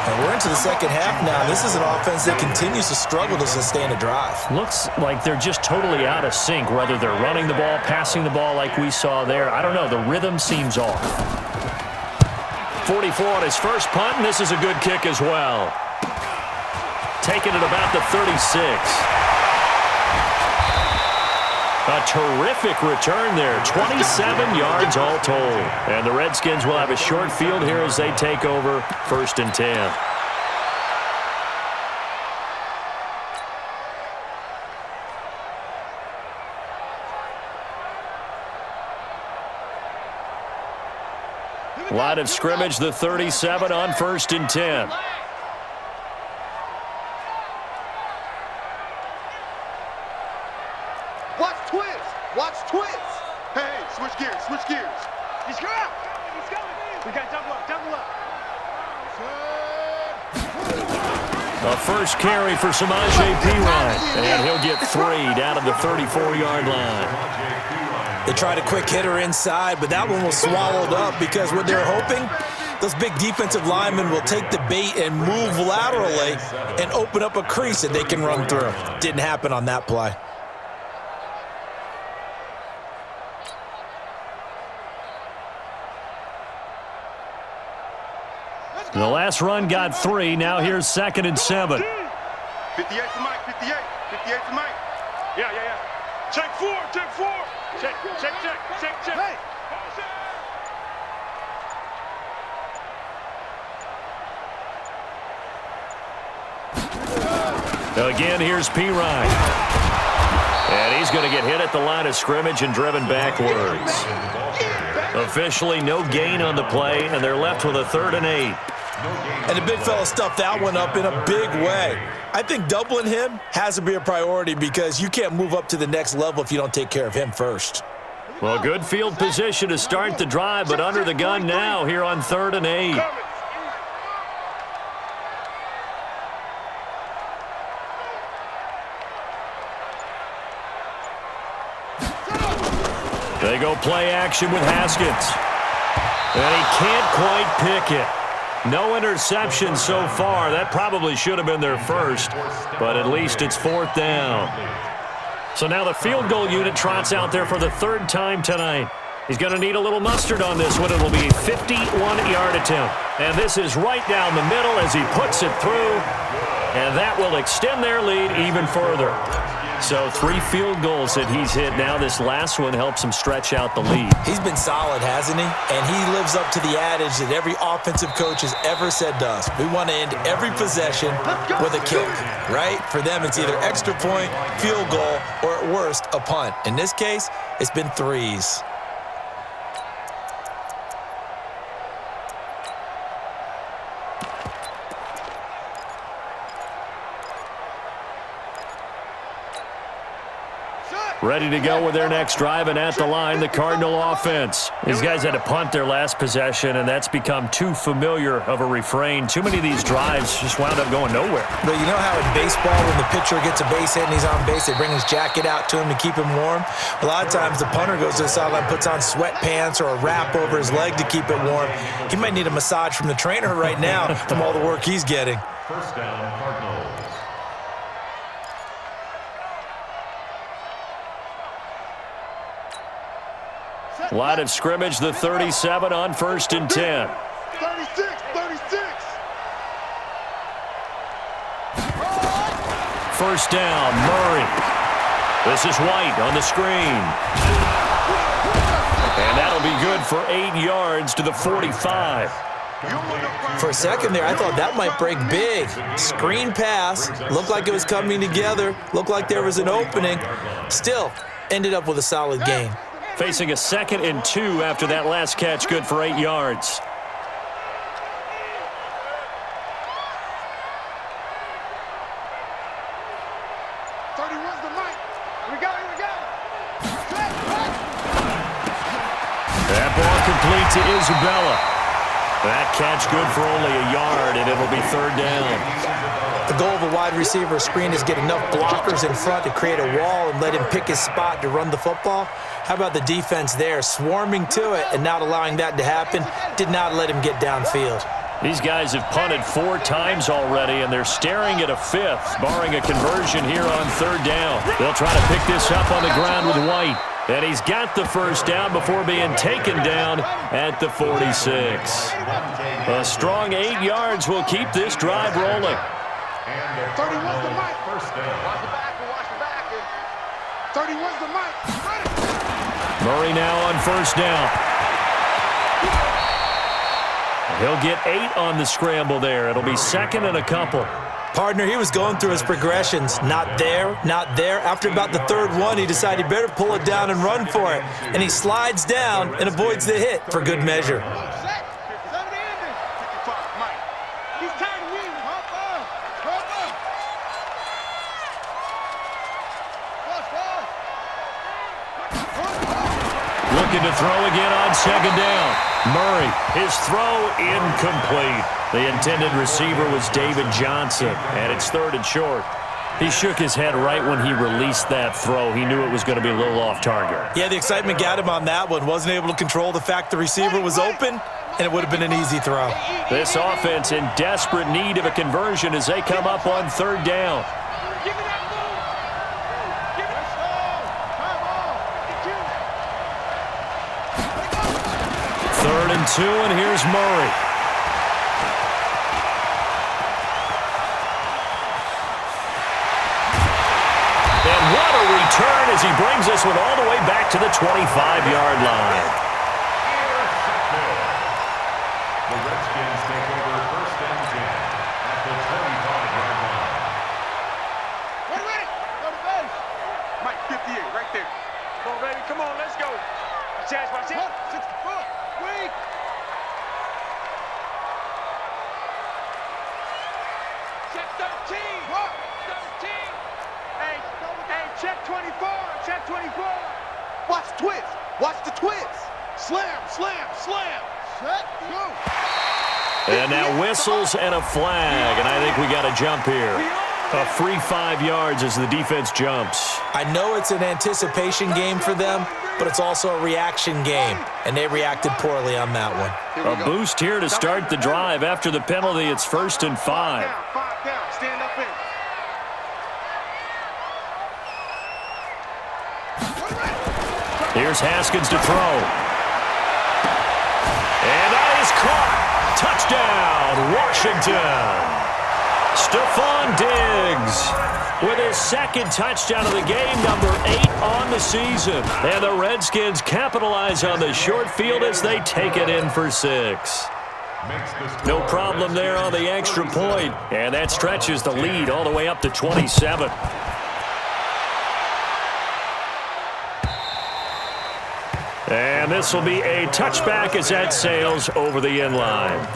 And we're into the second half now. This is an offense that continues to struggle to sustain a drive. Looks like they're just totally out of sync, whether they're running the ball, passing the ball like we saw there. I don't know. The rhythm seems off. 44 on his first punt, and this is a good kick as well. Taking it about the 36. A terrific return there, 27 yards all told. And the Redskins will have a short field here as they take over 1st and 10. Line of scrimmage, the 37 on 1st and 10. Watch twist. Hey, switch gears, switch gears. He's coming. He's coming. We got double up, double up. A first carry for Samaje Perine, and he'll get 3 down to the 34-yard line. They tried a quick hitter inside, but that one was swallowed up because what they're hoping, those big defensive linemen will take the bait and move laterally and open up a crease that they can run through. Didn't happen on that play. The last run got 3. Now here's 2nd and 7. 58 to Mike, 58. 58 to Mike. Yeah. Check 4, check 4. Check. Hey. Again, here's Perine. And he's going to get hit at the line of scrimmage and driven backwards. Officially no gain on the play, and they're left with a 3rd and 8. And the big fella stuffed that one up in a big way. I think doubling him has to be a priority because you can't move up to the next level if you don't take care of him first. Well, good field position to start the drive, but under the gun now here on 3rd and 8. They go play action with Haskins. And he can't quite pick it. No interception so far. That probably should have been their first, but at least it's 4th down. So now the field goal unit trots out there for the 3rd time tonight. He's going to need a little mustard on this one. It'll be a 51-yard attempt. And this is right down the middle as he puts it through. And that will extend their lead even further. So 3 field goals that he's hit now. This last one helps him stretch out the lead. He's been solid, hasn't he? And he lives up to the adage that every offensive coach has ever said to us. We want to end every possession with a kick, right? For them, it's either extra point, field goal, or at worst, a punt. In this case, it's been 3s. Ready to go with their next drive, and at the line, the Cardinal offense. These guys had to punt their last possession, and that's become too familiar of a refrain. Too many of these drives just wound up going nowhere. But you know how in baseball, when the pitcher gets a base hit and he's on base, they bring his jacket out to him to keep him warm? A lot of times the punter goes to the sideline, puts on sweatpants or a wrap over his leg to keep it warm. He might need a massage from the trainer right now from all the work he's getting. 1st down, Cardinals. Line of scrimmage, the 37 on 1st and 10. 36. First down, Murray. This is White on the screen. And that'll be good for 8 yards to the 45. For a second there, I thought that might break big. Screen pass, looked like it was coming together, looked like there was an opening. Still, ended up with a solid gain. Facing a 2nd and 2 after that last catch, good for 8 yards. 31's the mic. Here we go, here we go. That ball complete to Isabella. That catch good for only a yard, and it'll be third down. The goal of a wide receiver screen is get enough blockers in front to create a wall and let him pick his spot to run the football. How about the defense there, swarming to it and not allowing that to happen? Did not let him get downfield. These guys have punted 4 times already, and they're staring at a 5th, barring a conversion here on third down. They'll try to pick this up on the ground with White. And he's got the first down before being taken down at the 46. A strong 8 yards will keep this drive rolling. 31's the mic. First down. Watch the back, watch the back. 31's the mic. Murray now on first down. He'll get 8 on the scramble there. It'll be second and a couple. Partner, he was going through his progressions. Not there, not there. After about the third one, he decided he better pull it down and run for it. And he slides down and avoids the hit for good measure. Looking to throw again on second down. Murray, his throw incomplete. The intended receiver was David Johnson, and it's third and short. He shook his head right when he released that throw. He knew it was going to be a little off target. Yeah, the excitement got him on that one. Wasn't able to control the fact the receiver was open, and it would have been an easy throw. This offense in desperate need of a conversion as they come up on third down. Third and 2, and here's Murray. And what a return as he brings us with all the way back to the 25-yard line. The Redskins take over first and 10 at the 25-yard line. Wait, wait. Go to base. Mike, 58, right there. Come on, baby. Come on, let's go. Watch out, watch out. 64. Weak. Check 13. What? 13. Hey, check 24. Check 24. Watch the twist. Watch the twist. Slam, slam, slam. Check, go. And now whistles and a flag, and I think we got a jump here. A free 5 yards as the defense jumps. I know it's an anticipation game for them, but it's also a reaction game, and they reacted poorly on that one. A boost here to start the drive. After the penalty, it's first and 5. Five down. Stand up in. Here's Haskins to throw. And that is caught. Touchdown, Washington. Stephon Diggs with his second touchdown of the game, number 8 on the season. And the Redskins capitalize on the short field as they take it in for 6. No problem there on the extra point, and that stretches the lead all the way up to 27. And this will be a touchback as that sails over the end line.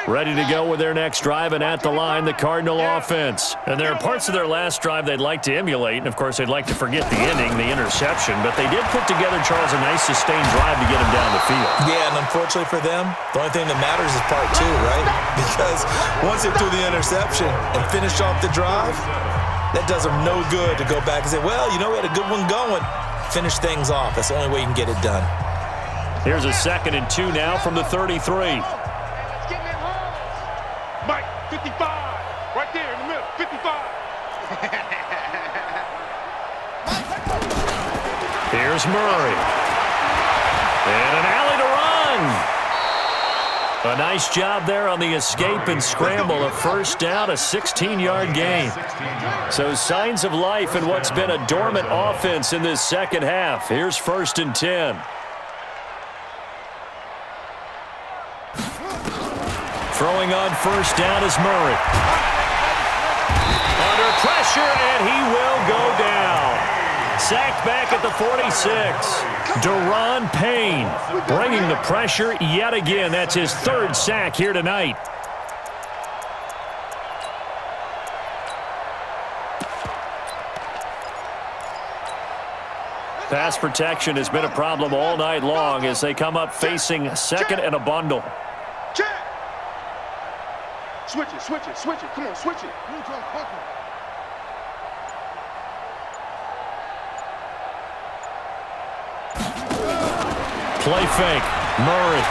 Ready to go with their next drive, and at the line, the Cardinal offense. And there are parts of their last drive they'd like to emulate, and of course they'd like to forget the inning, the interception, but they did put together, Charles, a nice sustained drive to get him down the field. Yeah, and unfortunately for them, the only thing that matters is part 2, right? Because once they threw the interception and finished off the drive, that does them no good to go back and say, well, you know, we had a good one going. Finish things off. That's the only way you can get it done. Here's a 2nd and 2 now from the 33. Mike, 55. Right there in the middle, 55. Here's Murray. And an alley to run. A nice job there on the escape and scramble. A first down, a 16-yard gain. So signs of life in what's been a dormant offense in this second half. Here's first and 10. Throwing on first down is Murray. Under pressure, and he will go down. sacked back at the 46. Daron Payne bringing the pressure yet again. That's his third sack here tonight. Pass protection has been a problem all night long as they come up facing second and a bundle. Check. Switch it, switch it, switch it. Come on, switch it. Play fake. Murray.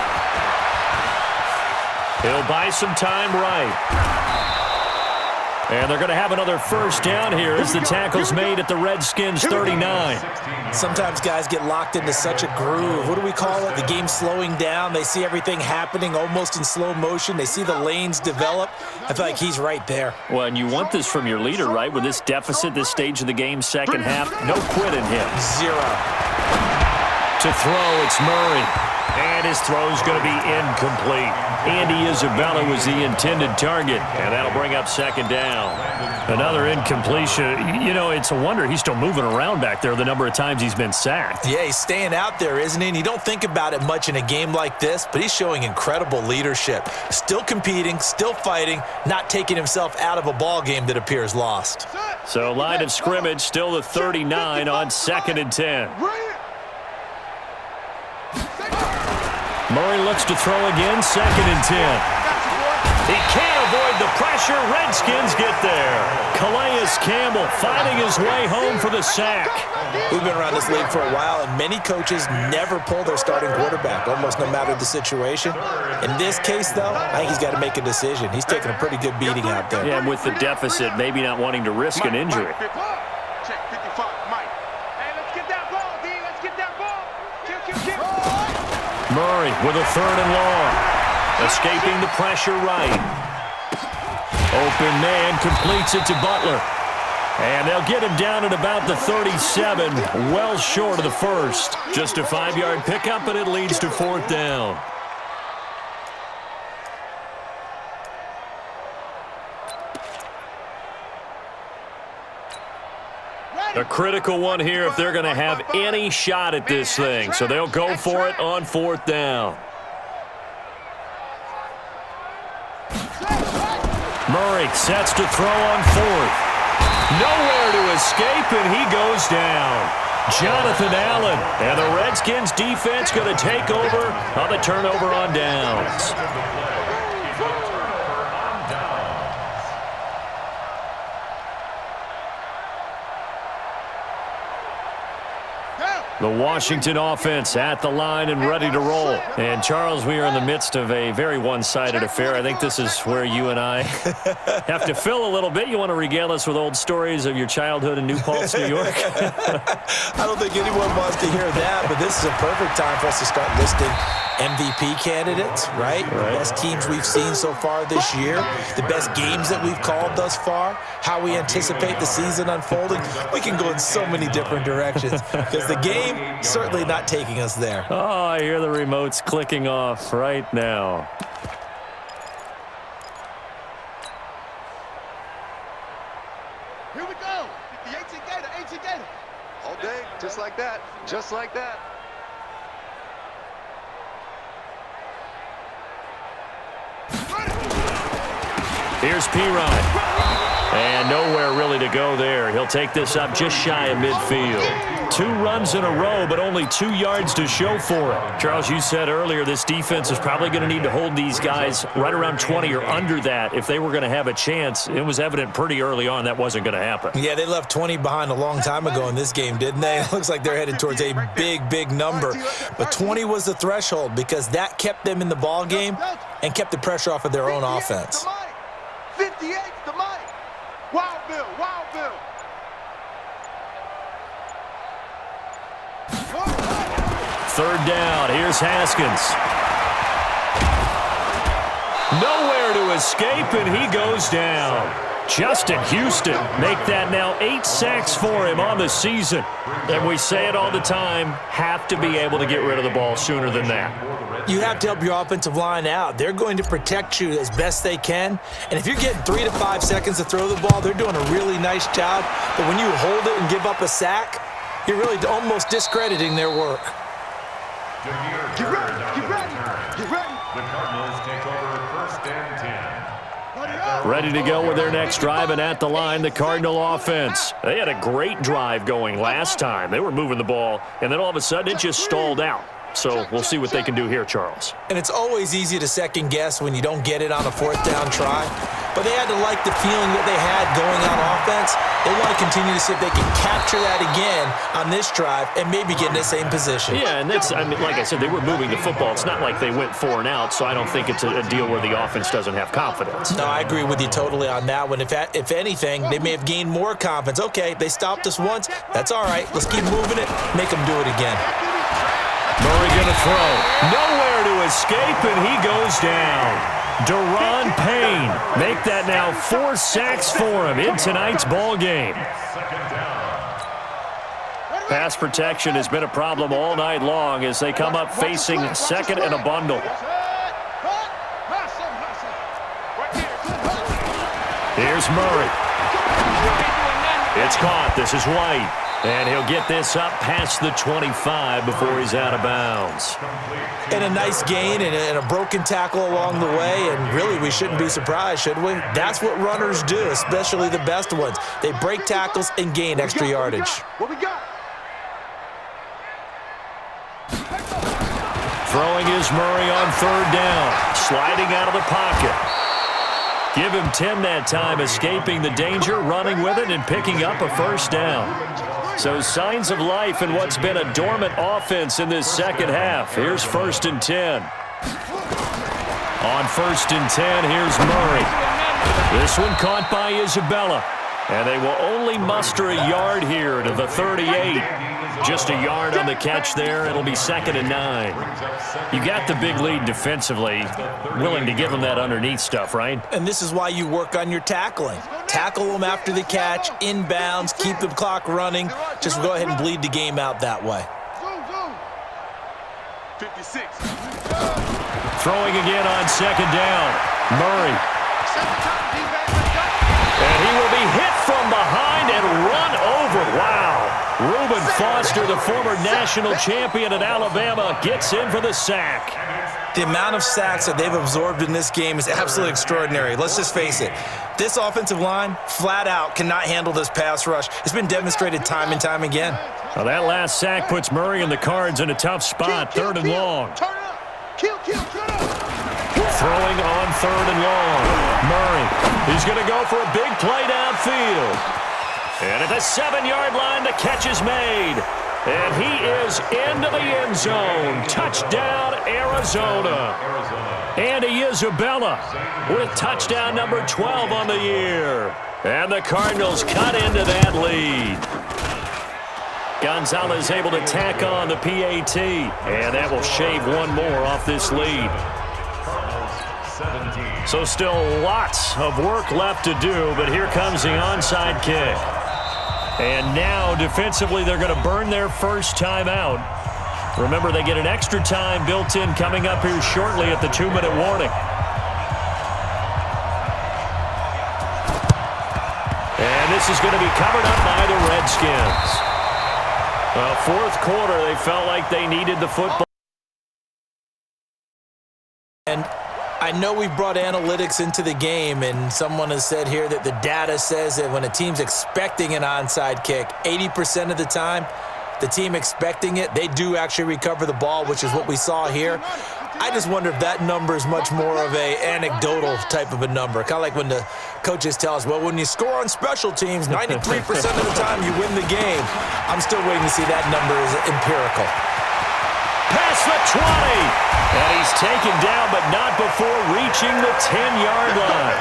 He'll buy some time right. And they're going to have another first down here as the tackle's made at the Redskins 39. Sometimes guys get locked into such a groove. What do we call it? The game's slowing down. They see everything happening almost in slow motion. They see the lanes develop. I feel like he's right there. Well, and you want this from your leader, right? With this deficit, this stage of the game, second half, no quit in him. Zero. To throw, it's Murray. And his throw's going to be incomplete. Andy Isabella was the intended target, and that'll bring up second down. Another incompletion. You know, it's a wonder he's still moving around back there the number of times he's been sacked. Yeah, he's staying out there, isn't he? And you don't think about it much in a game like this, but he's showing incredible leadership. Still competing, still fighting, not taking himself out of a ball game that appears lost. So line of scrimmage, still the 39 on 2nd and 10. Murray looks to throw again, 2nd and 10. He can't avoid the pressure. Redskins get there. Calais Campbell finding his way home for the sack. We've been around this league for a while, and many coaches never pull their starting quarterback, almost no matter the situation. In this case, though, I think he's got to make a decision. He's taking a pretty good beating out there. Yeah, and with the deficit, maybe not wanting to risk an injury. Check 55, Mike. Hey, let's get that ball, D. Let's get that ball. Kill. Murray with a 3rd and long. Escaping the pressure right. Open man completes it to Butler. And they'll get him down at about the 37, well short of the first. Just a 5-yard pickup, and it leads to 4th down. A critical one here if they're going to have any shot at this thing. So they'll go for it on 4th down. Murray sets to throw on 4th. Nowhere to escape, and he goes down. Jonathan Allen, and the Redskins defense going to take over on the turnover on downs. The Washington offense at the line and ready to roll. And, Charles, we are in the midst of a very one-sided affair. I think this is where you and I have to fill a little bit. You want to regale us with old stories of your childhood in New Paltz, New York? I don't think anyone wants to hear that, but this is a perfect time for us to start listing MVP candidates, right? The best teams we've seen so far this year, the best games that we've called thus far, how we anticipate the season unfolding. We can go in so many different directions because the game certainly not taking us there. Oh, I hear the remotes clicking off right now. Here we go. The 18 Gator. All day, just like that. Just like that. Here's P-Rod. And nowhere really to go there. He'll take this up just shy of midfield. 2 runs in a row, but only 2 yards to show for it. Charles, you said earlier this defense is probably going to need to hold these guys right around 20 or under that if they were going to have a chance. It was evident pretty early on that wasn't going to happen. Yeah, they left 20 behind a long time ago in this game, didn't they? It looks like they're headed towards a big number. But 20 was the threshold because that kept them in the ball game and kept the pressure off of their own offense. 58 to Mike. Wild Bill. 3rd down. Here's Haskins. Nowhere to escape, and he goes down. Justin Houston make that now 8 sacks for him on the season. And we say it all the time, have to be able to get rid of the ball sooner than that. You have to help your offensive line out. They're going to protect you as best they can. And if you're getting 3 to 5 seconds to throw the ball, they're doing a really nice job. But when you hold it and give up a sack, You're really almost discrediting their work. Get ready, get ready, get ready. The Cardinals take over first and 10. Ready to go with their next drive, and at the line, the Cardinal offense. They had a great drive going last time. They were moving the ball, and then all of a sudden it just stalled out. So we'll see what they can do here, Charles. And it's always easy to second guess when you don't get it on a fourth down try. But they had to like the feeling that they had going on offense. They want to continue to see if they can capture that again on this drive and maybe get in the same position. Yeah, and that's, I mean, like I said, they were moving the football. It's not like they went 4 and out, so I don't think it's a deal where the offense doesn't have confidence. No, I agree with you totally on that one. If anything, they may have gained more confidence. Okay, they stopped us once. That's all right. Let's keep moving it. Make them do it again. Murray going to throw. Nowhere to escape, and he goes down. Deron Payne make that now 4 sacks for him in tonight's ball game. Pass protection has been a problem all night long as they come up facing second and a bundle. Here's Murray. It's caught. This is White. And he'll get this up past the 25 before he's out of bounds. And a nice gain and a broken tackle along the way, and really we shouldn't be surprised, should we? That's what runners do, especially the best ones. They break tackles and gain extra yardage. What we got? Throwing is Murray on third down, sliding out of the pocket. Give him 10 that time, escaping the danger, running with it, and picking up a first down. So signs of life in what's been a dormant offense in this second half. Here's first and 10. On first and 10, here's Murray. This one caught by Isabella. And they will only muster a yard here to the 38. Just a yard on the catch there. It'll be second and 9. You got the big lead defensively. Willing to give them that underneath stuff, right? And this is why you work on your tackling. Tackle them after the catch, inbounds, keep the clock running. Just go ahead and bleed the game out that way. 56. Throwing again on second down. Murray. And he will be hit from behind and run over. Wow. Reuben Foster, the former national champion at Alabama, gets in for the sack. The amount of sacks that they've absorbed in this game is absolutely extraordinary. Let's just face it. This offensive line, flat out, cannot handle this pass rush. It's been demonstrated time and time again. Well, that last sack puts Murray and the Cards in a tough spot, third and long. Turn it up. Kill, turn it up. Throwing on third and long. Murray, he's going to go for a big play downfield. And at the 7-yard line, the catch is made. And he is into the end zone. Touchdown, Arizona. Andy Isabella with touchdown number 12 on the year. And the Cardinals cut into that lead. Gonzalez able to tack on the PAT. And that will shave one more off this lead. So still lots of work left to do, but here comes the onside kick. And now, defensively, they're going to burn their first time out. Remember, they get an extra time built in coming up here shortly at the 2-minute warning. And this is going to be covered up by the Redskins. Fourth quarter, they felt like they needed the football. And I know we've brought analytics into the game, and someone has said here that the data says that when a team's expecting an onside kick, 80% of the time, the team expecting it, they do actually recover the ball, which is what we saw here. I just wonder if that number is much more of a anecdotal type of a number. Kind of like when the coaches tell us, well, when you score on special teams, 93% of the time you win the game. I'm still waiting to see that number is empirical. Past the 20. And he's taken down, but not before reaching the 10-yard line.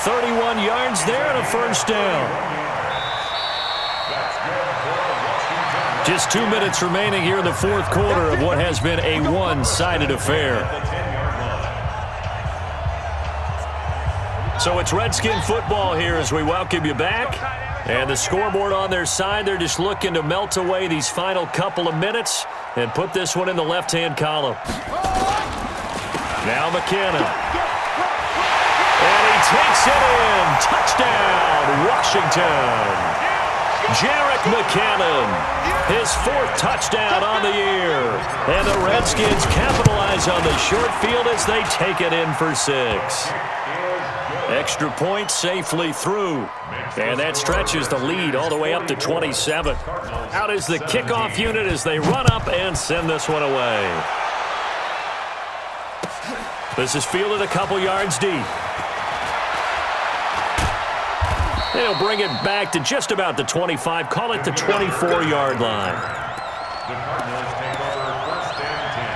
31 yards there and a first down. Just 2 minutes remaining here in the fourth quarter of what has been a one-sided affair. So it's Redskin football here as we welcome you back. And the scoreboard on their side, they're just looking to melt away these final couple of minutes and put this one in the left-hand column. Now McKenna. And he takes it in. Touchdown, Washington. Jerick McCannon, his 4th touchdown on the year. And the Redskins capitalize on the short field as they take it in for 6. Extra point safely through. And that stretches the lead all the way up to 27. Out is the kickoff unit as they run up and send this one away. This is fielded a couple yards deep. They'll bring it back to just about the 25, call it the 24-yard line. The Cardinals take over 1st and 10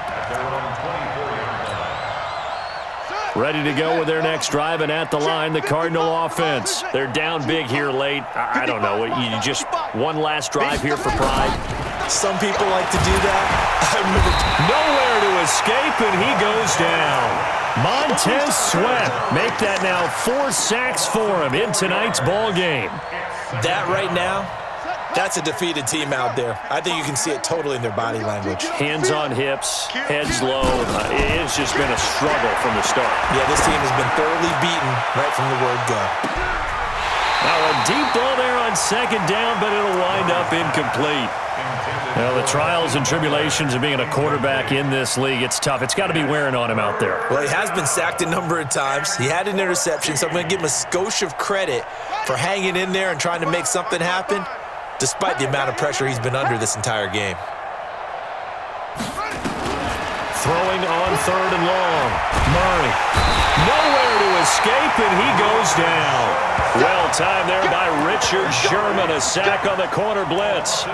at their own 24-yard line. Ready to go with their next drive, and at the line, the Cardinal offense. They're down big here late. I don't know. You just one last drive here for pride. Some people like to do that. Nowhere to escape, and he goes down. Montez Sweat make that now 4 sacks for him in tonight's ball game. That right now, that's a defeated team out there. I think you can see it totally in their body language. Hands on hips, heads low. It's just been a struggle from the start. Yeah, this team has been thoroughly beaten right from the word go. Now a deep ball there on 2nd down, but it'll wind up incomplete. Well, the trials and tribulations of being a quarterback in this league, it's tough. It's got to be wearing on him out there. Well, he has been sacked a number of times. He had an interception, so I'm going to give him a skosh of credit for hanging in there and trying to make something happen, despite the amount of pressure he's been under this entire game. Throwing on 3rd and long. Murray. Nowhere to escape, and he goes down. Well timed there by Richard Sherman. A sack on the corner blitz.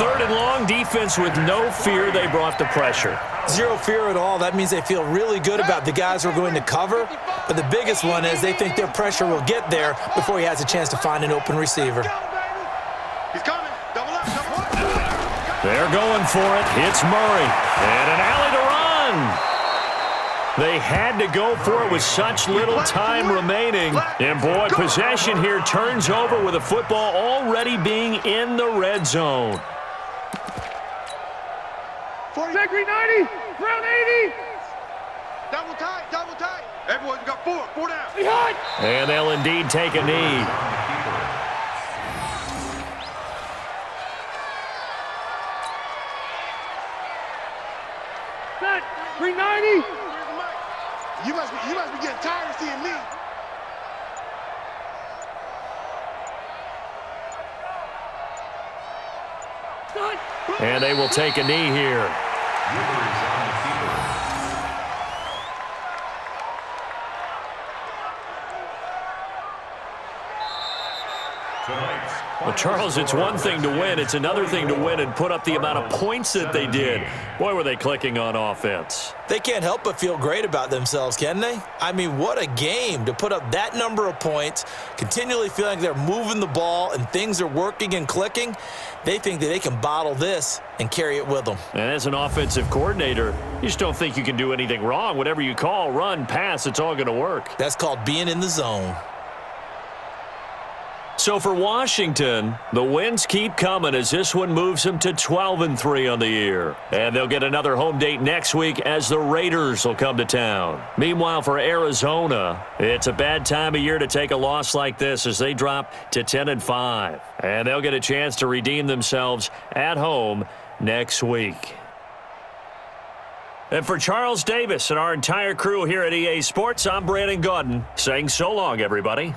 3rd and long, defense with no fear. They brought the pressure. Zero fear at all. That means they feel really good about the guys who are going to cover. But the biggest one is they think their pressure will get there before he has a chance to find an open receiver. He's coming. Double up, double up. They're going for it. It's Murray. And an alley to run. They had to go for it with such little time remaining. And, boy, possession here turns over with the football already being in the red zone. Check 390. Round 80. Double tight, double tight. Everyone, we got 4 down. And they'll indeed take a knee. Set. 390. You must be getting tired of seeing me. And they will take a knee here. Well, Charles, it's one thing to win. It's another thing to win and put up the amount of points that they did. Boy, were they clicking on offense. They can't help but feel great about themselves, can they? I mean, what a game to put up that number of points, continually feeling like they're moving the ball and things are working and clicking. They think that they can bottle this and carry it with them. And as an offensive coordinator, you just don't think you can do anything wrong. Whatever you call, run, pass, it's all going to work. That's called being in the zone. So for Washington, the wins keep coming as this one moves them to 12-3 on the year. And they'll get another home date next week as the Raiders will come to town. Meanwhile, for Arizona, it's a bad time of year to take a loss like this as they drop to 10-5. And they'll get a chance to redeem themselves at home next week. And for Charles Davis and our entire crew here at EA Sports, I'm Brandon Gaudin saying so long, everybody.